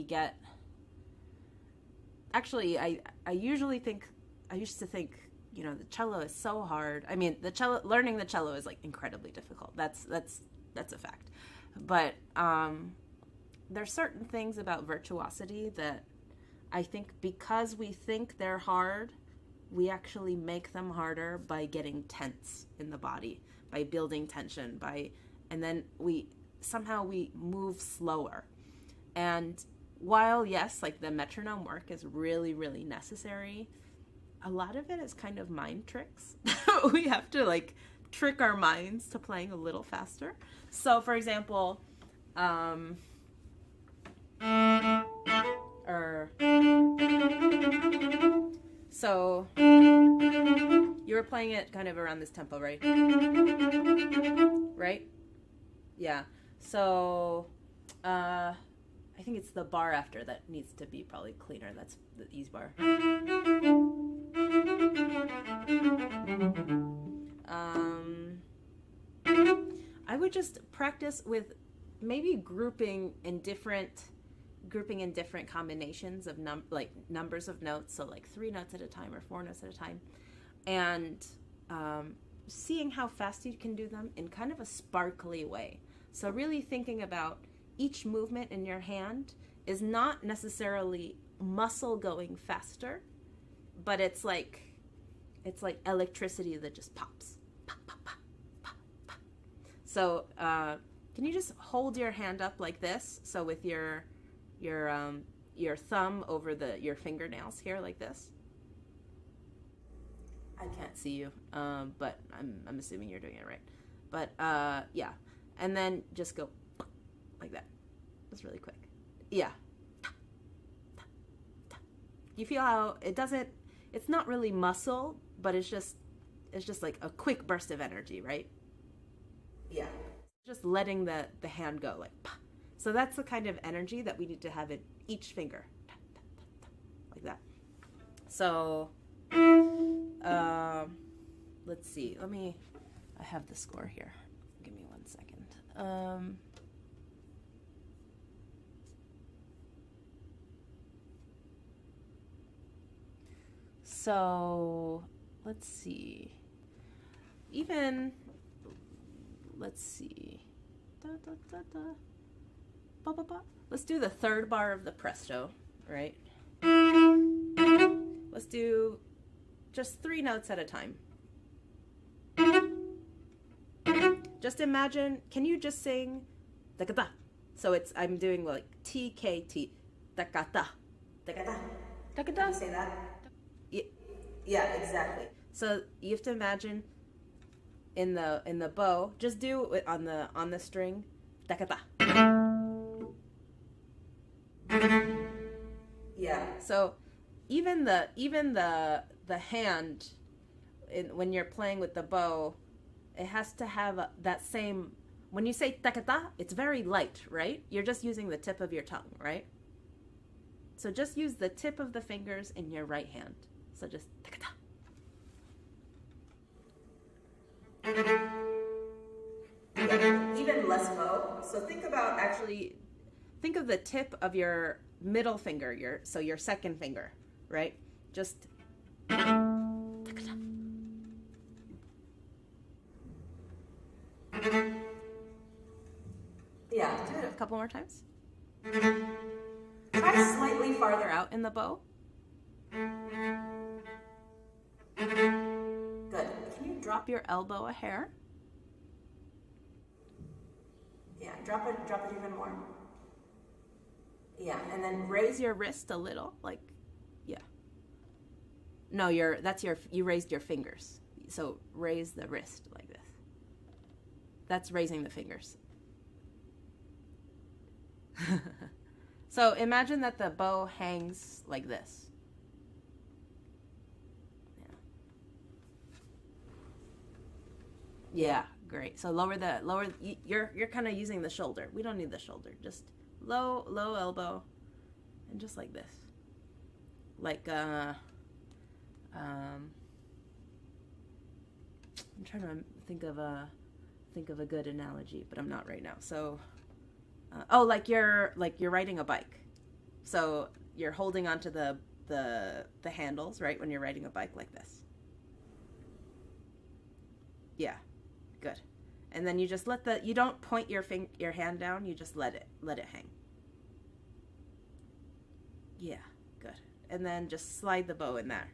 used to think, the cello is so hard. I mean, learning the cello is like incredibly difficult. That's a fact. But there's certain things about virtuosity that I think because we think they're hard, we actually make them harder by getting tense in the body, by building tension, and then we move slower. And while, yes, like the metronome work is really, really necessary, a lot of it is kind of mind tricks. We have to like trick our minds to playing a little faster. So for example, so you were playing it kind of around this tempo, right? Right? Yeah. So I think it's the bar after that needs to be probably cleaner. That's the ease bar. I would just practice with maybe grouping in different combinations of numbers of notes, so like 3 notes at a time or 4 notes at a time, and seeing how fast you can do them in kind of a sparkly way. So really thinking about each movement in your hand is not necessarily muscle going faster, but it's like electricity that just pops. Pop, pop, pop, pop, pop. So can you just hold your hand up like this? So with your thumb over your fingernails here like this. I can't see you, but I'm assuming you're doing it right. But yeah, and then just go like that. That's really quick. Yeah. You feel how it's not really muscle, but it's just like a quick burst of energy, right? Yeah. Just letting the hand go like, so that's the kind of energy that we need to have in each finger, like that. So, let's see. I have the score here. Give me 1 second. So, let's see. Let's see. Da, da, da, da. Ba, ba, ba. Let's do the third bar of the presto, right? Let's do just 3 notes at a time. Just imagine, can you just sing da-ka-da? So I'm doing like T-K-T, da-ka-da, da-ka-da. Da-ka-da. Say that? Yeah, exactly. So you have to imagine in the bow, just do it on the string, da-ka-da. Yeah. So even the hand when you're playing with the bow, it has to have that same. When you say da-ka-da, it's very light, right? You're just using the tip of your tongue, right? So just use the tip of the fingers in your right hand. So just da-ka-da. Yeah, even less bow. So think of the tip of your middle finger, your second finger, right? Just yeah, do it a couple more times. Try slightly farther out in the bow. Good. Can you drop your elbow a hair? Yeah, drop it even more. Yeah, and then raise your wrist a little, like, yeah. No, you raised your fingers. So raise the wrist like this. That's raising the fingers. So imagine that the bow hangs like this. Yeah, great. So you're kind of using the shoulder. We don't need the shoulder. Just low elbow, and just like this. Like I'm trying to think of a good analogy, but I'm not right now. So like you're riding a bike. So you're holding onto the handles, right, when you're riding a bike like this. Yeah. Good. And then you just you don't point your hand down, you just let it hang. Yeah, good. And then just slide the bow in there.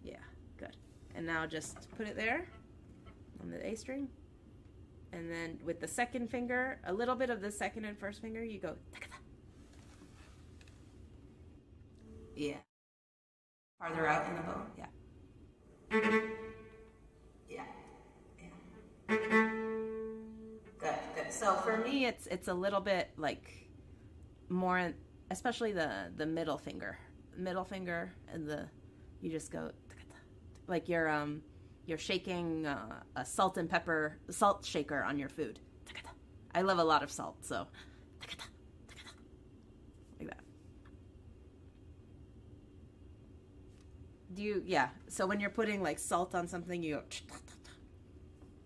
Yeah, good. And now just put it there on the A string. And then with the second finger, a little bit of the second and first finger, you go ta-ka-ta. Yeah. Farther out in the bow, yeah. Yeah. Good. So for me, it's a little bit like more, especially the middle finger, and you just go like you're shaking a salt and pepper salt shaker on your food. I love a lot of salt, so like that. So when you're putting like salt on something, you go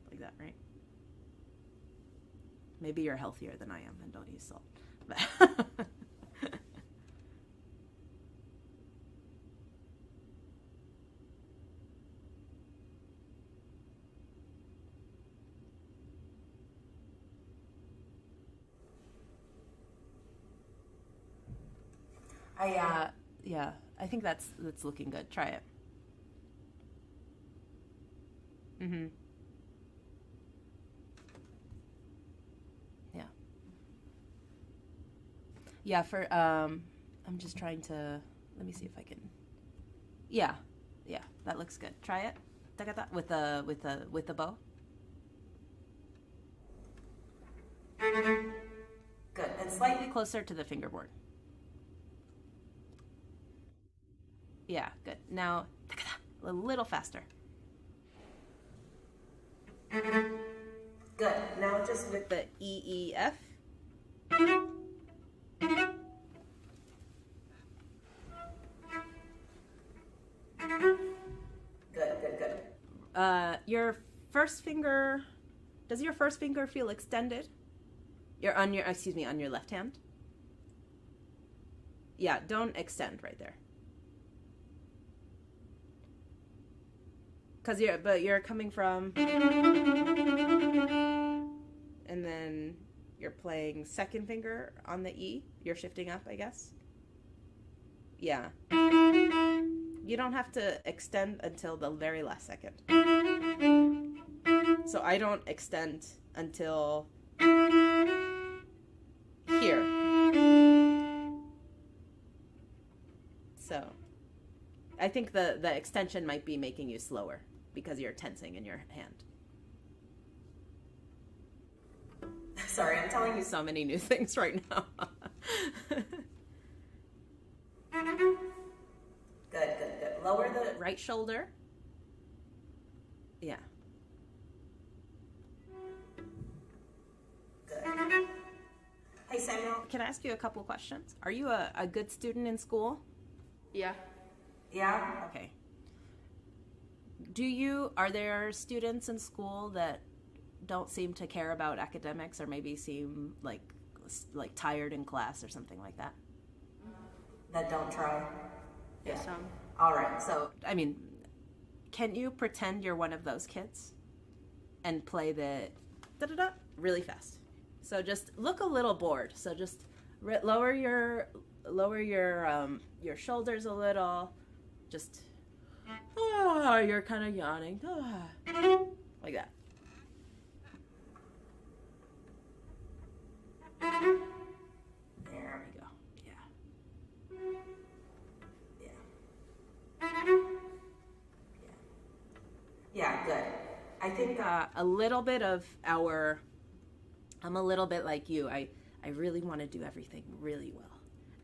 like that, right? Maybe you're healthier than I am and don't use salt. I think that's looking good. Try it. Mm-hmm. Yeah, I'm just trying to, let me see if I can, yeah, that looks good. Try it, with the bow. Good, and slightly closer to the fingerboard. Yeah, good. Now, a little faster. Good, now just with the E-E-F. Good. Your first finger, does your first finger feel extended? On your left hand? Yeah, don't extend right there. But you're coming from, and then you're playing second finger on the E. You're shifting up, I guess. Yeah. You don't have to extend until the very last second. So I don't extend until here. So I think the extension might be making you slower because you're tensing in your hand. Sorry, I'm telling you so many new things right now. Good. Lower the right shoulder. Yeah. Good. Hey, Samuel, can I ask you a couple questions? Are you a good student in school? Yeah. Yeah? Okay. Are there students in school that don't seem to care about academics or maybe seem like tired in class or something like that? That don't try? Yeah. All right. So, can you pretend you're one of those kids and play the da-da-da really fast? So just look a little bored. So just lower your shoulders a little. Just you're kind of yawning. Like that. There we go. Yeah. think a little bit of I'm a little bit like you. I really want to do everything really well.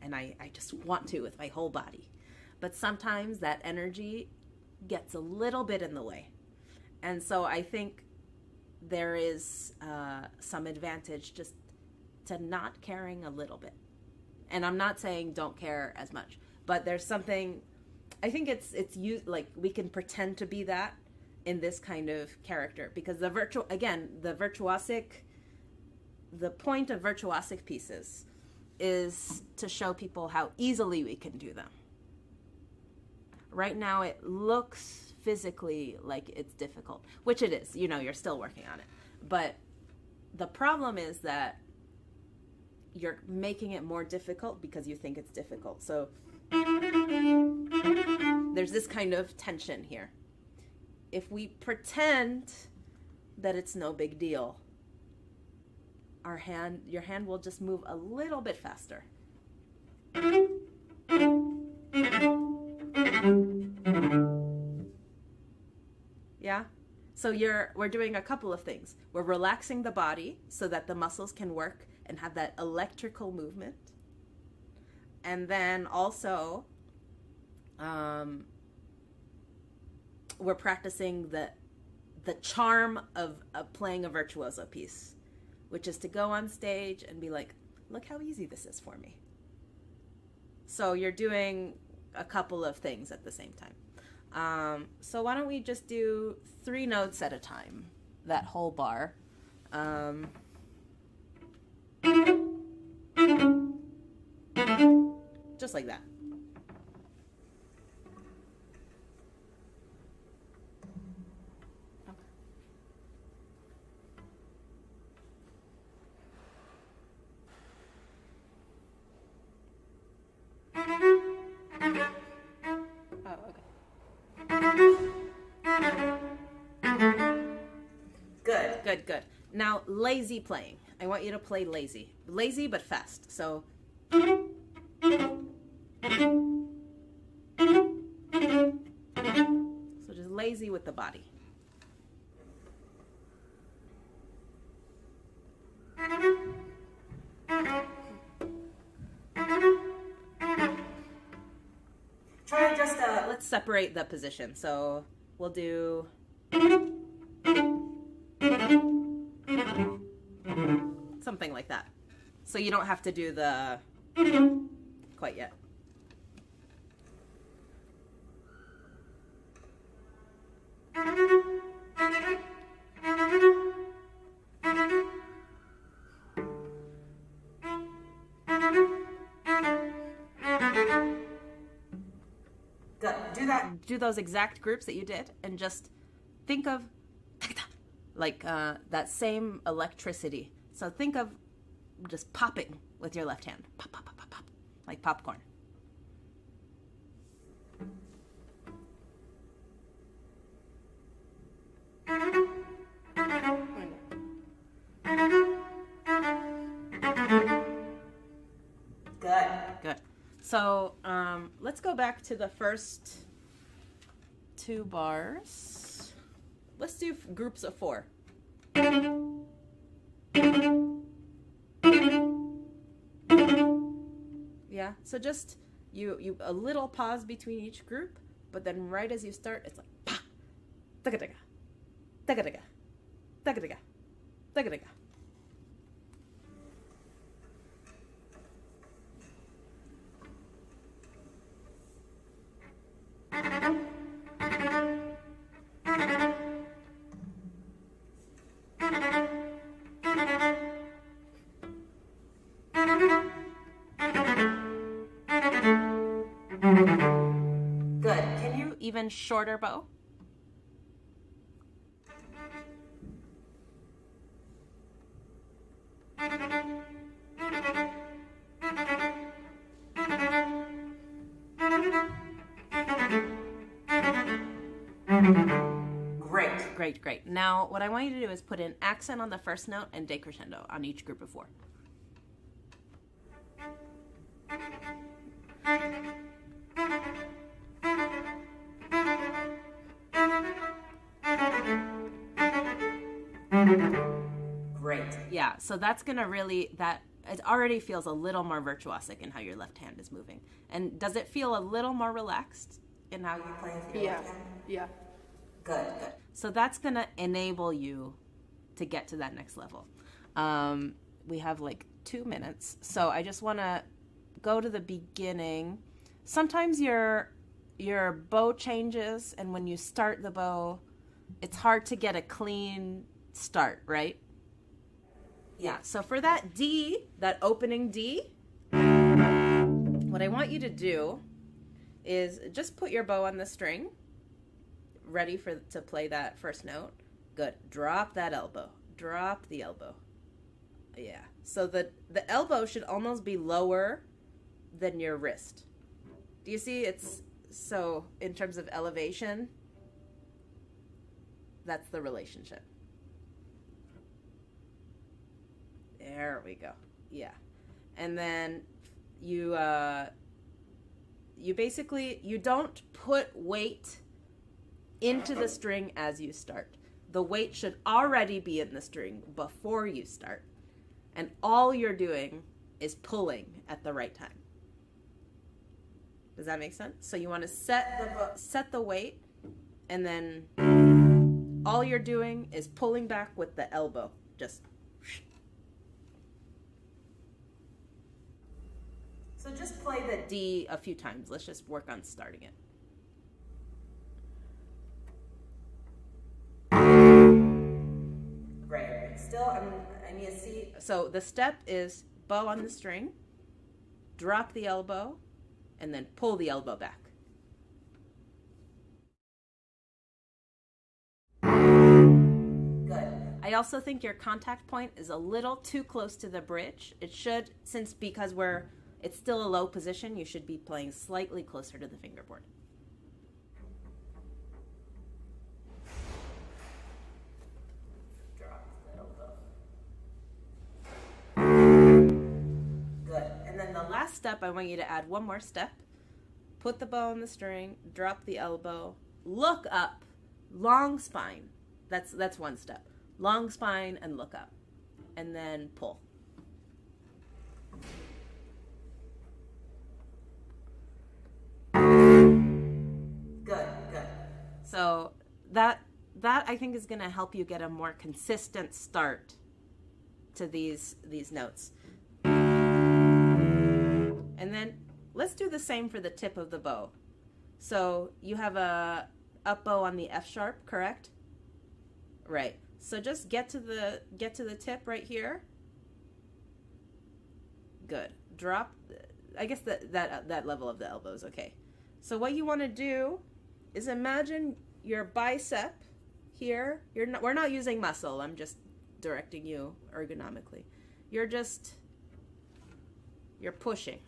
And I just want to with my whole body. But sometimes that energy gets a little bit in the way. And so I think there is some advantage just to not caring a little bit. And I'm not saying don't care as much, but there's something, I think it's like we can pretend to be that in this kind of character, because the point of virtuosic pieces is to show people how easily we can do them. Right now it looks physically like it's difficult, which it is, you're still working on it. But the problem is that you're making it more difficult because you think it's difficult. So there's this kind of tension here. If we pretend that it's no big deal, your hand will just move a little bit faster. Yeah? So we're doing a couple of things. We're relaxing the body so that the muscles can work and have that electrical movement. And then also, we're practicing the charm of playing a virtuoso piece, which is to go on stage and be like, look how easy this is for me. So you're doing a couple of things at the same time. So why don't we just do 3 notes at a time, that whole bar. Just like that. Good. Now, lazy playing. I want you to play lazy. Lazy but fast. So just lazy with the body. Try just let's separate the position. So we'll do something like that. So you don't have to do the quite yet. Do those exact groups that you did, and just think of like that same electricity. So think of just popping with your left hand. Pop, pop, pop, pop, pop, like popcorn. Good. So let's go back to the first 2 bars. Let's do groups of 4. Yeah, so just you a little pause between each group, but then right as you start, it's like pa, taka-taka, taka-taka, taka-taka, taka-taka. Good. Can you even shorter bow? Great. Now, what I want you to do is put an accent on the first note and decrescendo on each group of 4. Great. Yeah, so that's going to really, it already feels a little more virtuosic in how your left hand is moving. And does it feel a little more relaxed in how you play with your left hand? Yeah. Good. So that's going to enable you to get to that next level. We have like 2 minutes, so I just want to go to the beginning. Sometimes your bow changes, and when you start the bow, it's hard to get a clean start, right? Yeah, so for that D, that opening D, what I want you to do is just put your bow on the string, ready to play that first note. Good. Drop that elbow. Drop the elbow. Yeah. So the elbow should almost be lower than your wrist. Do you see? It's so in terms of elevation, that's the relationship. There we go. Yeah. And then you basically, you don't put weight into the string as you start. The weight should already be in the string before you start. And all you're doing is pulling at the right time. Does that make sense? So you want to set the weight, and then all you're doing is pulling back with the elbow. So just play the D a few times. Let's just work on starting it. Right. Still, I need to see. So the step is bow on the string, drop the elbow, and then pull the elbow back. Good. I also think your contact point is a little too close to the bridge. It should, because it's still a low position, you should be playing slightly closer to the fingerboard. Drop the elbow. Good. And then the last step, I want you to add one more step. Put the bow on the string, drop the elbow, look up, long spine. That's one step. Long spine and look up. And then pull. Good. So that I think is going to help you get a more consistent start to these notes. And then let's do the same for the tip of the bow. So you have a up bow on the F sharp, correct? Right. So just get to the tip right here. Good. Drop. I guess that level of the elbow is okay. So what you want to do is imagine your bicep here. We're not using muscle. I'm just directing you ergonomically. You're pushing.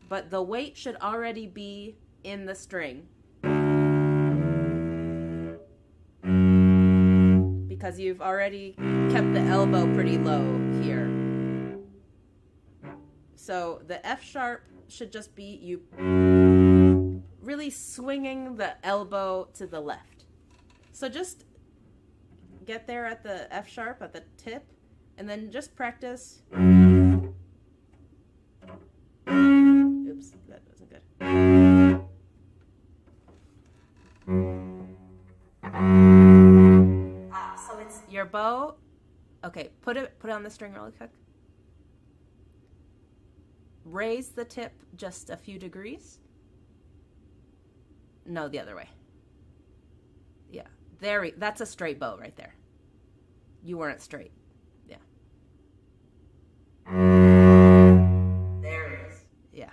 But the weight should already be in the string. Because you've already kept the elbow pretty low here. So the F sharp should just be you really swinging the elbow to the left. So just get there at the F sharp, at the tip, and then just practice. Oops, that wasn't good. So it's your bow. Okay, put it on the string really quick. Raise the tip just a few degrees. No, the other way. Yeah, that's a straight bow right there. You weren't straight. Yeah. There it is. Yeah.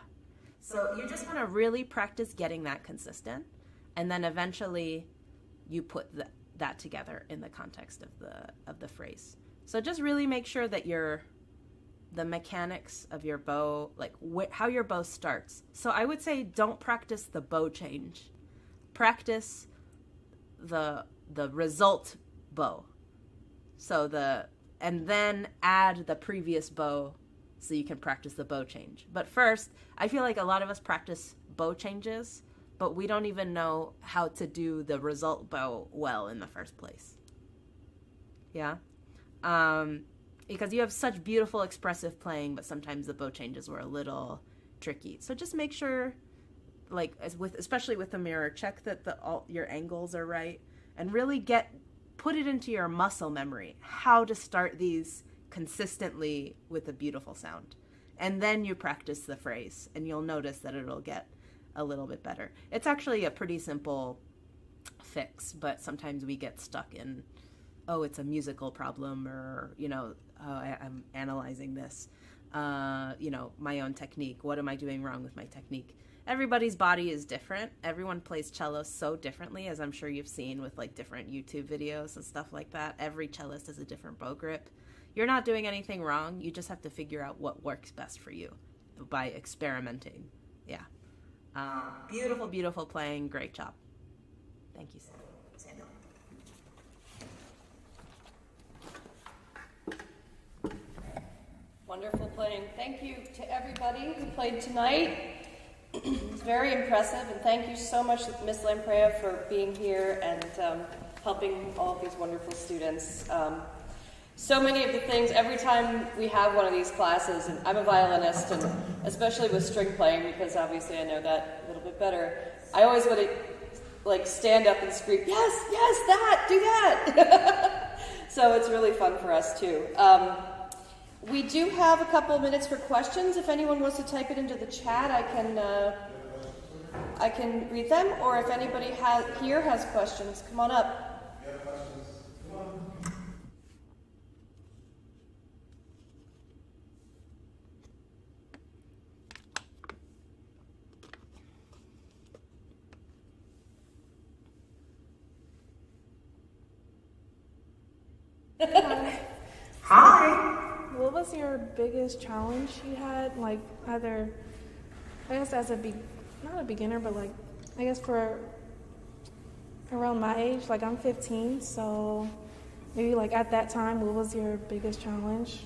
So you just want to really practice getting that consistent, and then eventually you put that together in the context of the phrase. So just really make sure that the mechanics of your bow, like how your bow starts. So I would say don't practice the bow change. Practice the result bow. And then add the previous bow so you can practice the bow change. But first, I feel like a lot of us practice bow changes, but we don't even know how to do the result bow well in the first place. Yeah? because you have such beautiful expressive playing, but sometimes the bow changes were a little tricky. So just make sure, like, especially with the mirror, check that your angles are right, and really put it into your muscle memory how to start these consistently with a beautiful sound. And then you practice the phrase, and you'll notice that it'll get a little bit better. It's actually a pretty simple fix, but sometimes we get stuck in, oh, it's a musical problem, or, I'm analyzing this, my own technique. What am I doing wrong with my technique? Everybody's body is different. Everyone plays cello so differently, as I'm sure you've seen with like different YouTube videos and stuff like that. Every cellist has a different bow grip. You're not doing anything wrong. You just have to figure out what works best for you by experimenting. Yeah. Beautiful, beautiful playing. Great job. Thank you, Samuel. Wonderful playing. Thank you to everybody who played tonight. It's very impressive, and thank you so much, Miss Lamprea, for being here and helping all of these wonderful students. So many of the things, every time we have one of these classes, and I'm a violinist, and especially with string playing, because obviously I know that a little bit better, I always want to like stand up and scream, yes, yes, that, do that. So it's really fun for us too. We do have a couple of minutes for questions. If anyone wants to type it into the chat, I can read them, or if anybody here has questions, come on up. Hi. What was your biggest challenge you had? Like either, I guess as not a beginner, but like, I guess for around my age, like I'm 15, so maybe like at that time, what was your biggest challenge?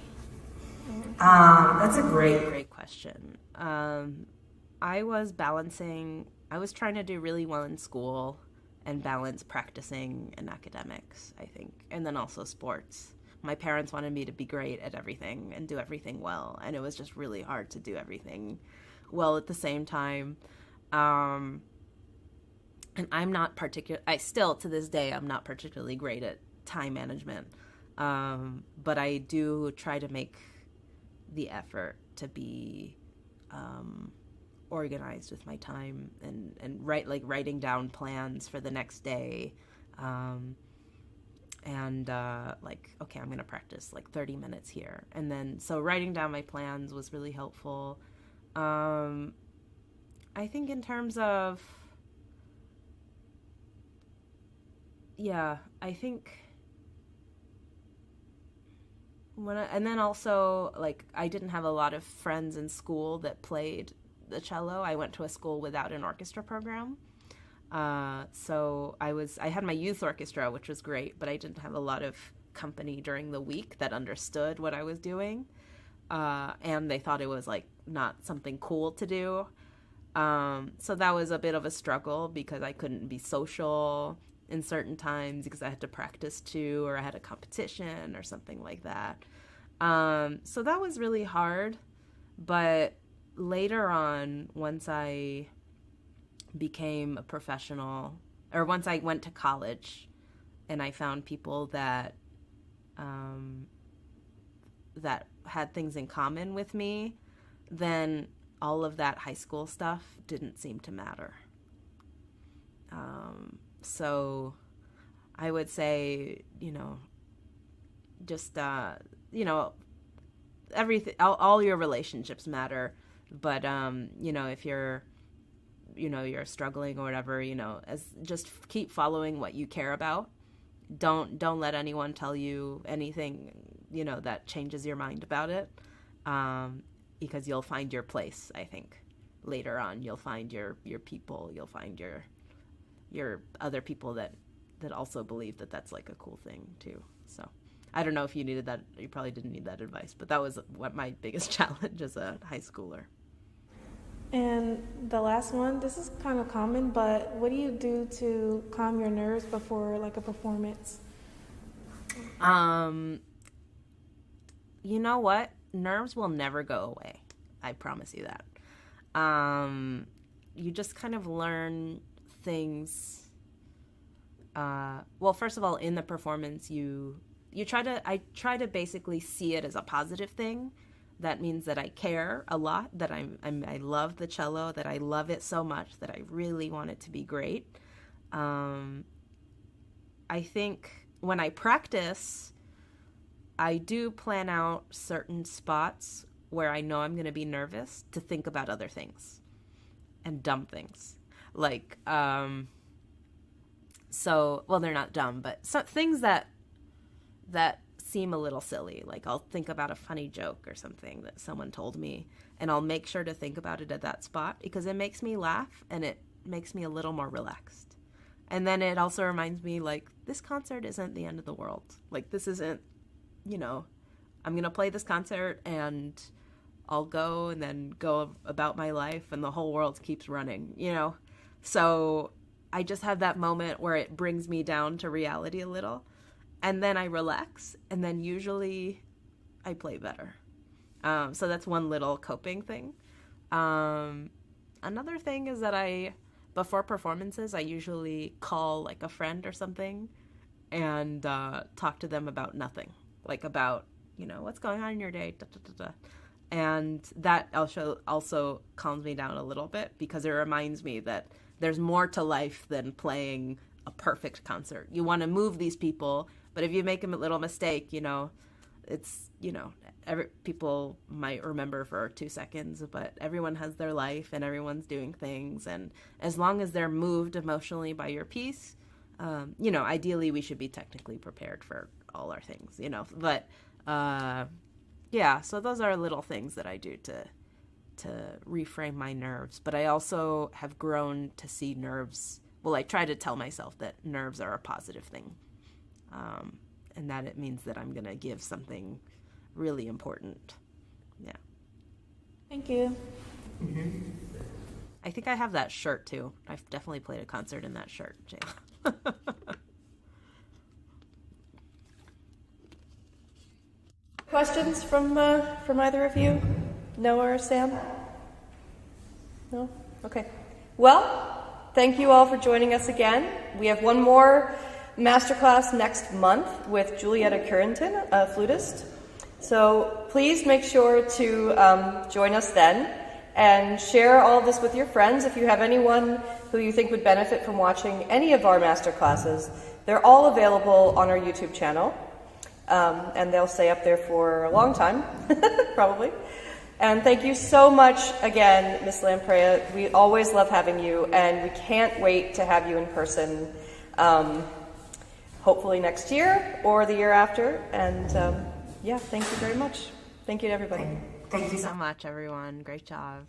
That's a great question. I was trying to do really well in school and balance practicing and academics, I think, and then also sports. My parents wanted me to be great at everything and do everything well, and it was just really hard to do everything well at the same time. And I'm not to this day, I'm not particularly great at time management, but I do try to make the effort to be organized with my time and writing down plans for the next day. Okay, I'm going to practice like 30 minutes here. And then, so writing down my plans was really helpful. I think in terms of, and then also, like, I didn't have a lot of friends in school that played the cello. I went to a school without an orchestra program. So I had my youth orchestra, which was great, but I didn't have a lot of company during the week that understood what I was doing. And they thought it was like not something cool to do. So that was a bit of a struggle because I couldn't be social in certain times because I had to practice too, or I had a competition or something like that. So that was really hard. But later on, once I became a professional, or once I went to college and I found people that that had things in common with me, then all of that high school stuff didn't seem to matter. So I would say, everything, all your relationships matter, but if you're struggling or whatever, just keep following what you care about. Don't let anyone tell you anything, that changes your mind about it, because you'll find your place. I think later on you'll find your people. You'll find your other people that also believe that that's like a cool thing too. So I don't know if you needed that. You probably didn't need that advice, but that was what my biggest challenge as a high schooler. And the last one, this is kind of common, but what do you do to calm your nerves before like a performance? you know what? Nerves will never go away. I promise you that. You just kind of learn things. Well, first of all, in the performance, I try to basically see it as a positive thing. That means that I care a lot, that I love the cello, that I love it so much, that I really want it to be great. I think when I practice, I do plan out certain spots where I know I'm going to be nervous to think about other things and dumb things. Like, well, they're not dumb, but some things that seem a little silly. Like, I'll think about a funny joke or something that someone told me, and I'll make sure to think about it at that spot because it makes me laugh and it makes me a little more relaxed. And then it also reminds me, like, this concert isn't the end of the world. Like, this isn't, I'm going to play this concert and I'll go and then go about my life and the whole world keeps running, So I just have that moment where it brings me down to reality a little. And then I relax, and then usually I play better. So that's one little coping thing. Another thing is that before performances, I usually call like a friend or something and talk to them about nothing. Like about, what's going on in your day, da, da, da, da. And that also calms me down a little bit because it reminds me that there's more to life than playing a perfect concert. You want to move these people, but if you make a little mistake, it's, people might remember for 2 seconds, but everyone has their life and everyone's doing things. And as long as they're moved emotionally by your piece, ideally we should be technically prepared for all our things, but, yeah, so those are little things that I do to reframe my nerves. But I also have grown to see nerves. Well, I try to tell myself that nerves are a positive thing, and that it means that I'm going to give something really important. Yeah. Thank you. Mm-hmm. I think I have that shirt, too. I've definitely played a concert in that shirt, Jayla. Questions from either of you? Noah or Sam? No? Okay. Well, thank you all for joining us again. We have one more masterclass next month with Julietta Currington, a flutist. So please make sure to join us then and share all of this with your friends. If you have anyone who you think would benefit from watching any of our masterclasses, they're all available on our YouTube channel. And they'll stay up there for a long time, probably. And thank you so much again, Ms. Lamprea. We always love having you, and we can't wait to have you in person, hopefully next year or the year after. And yeah, thank you very much. Thank you to everybody. Thank you so much, everyone. Great job.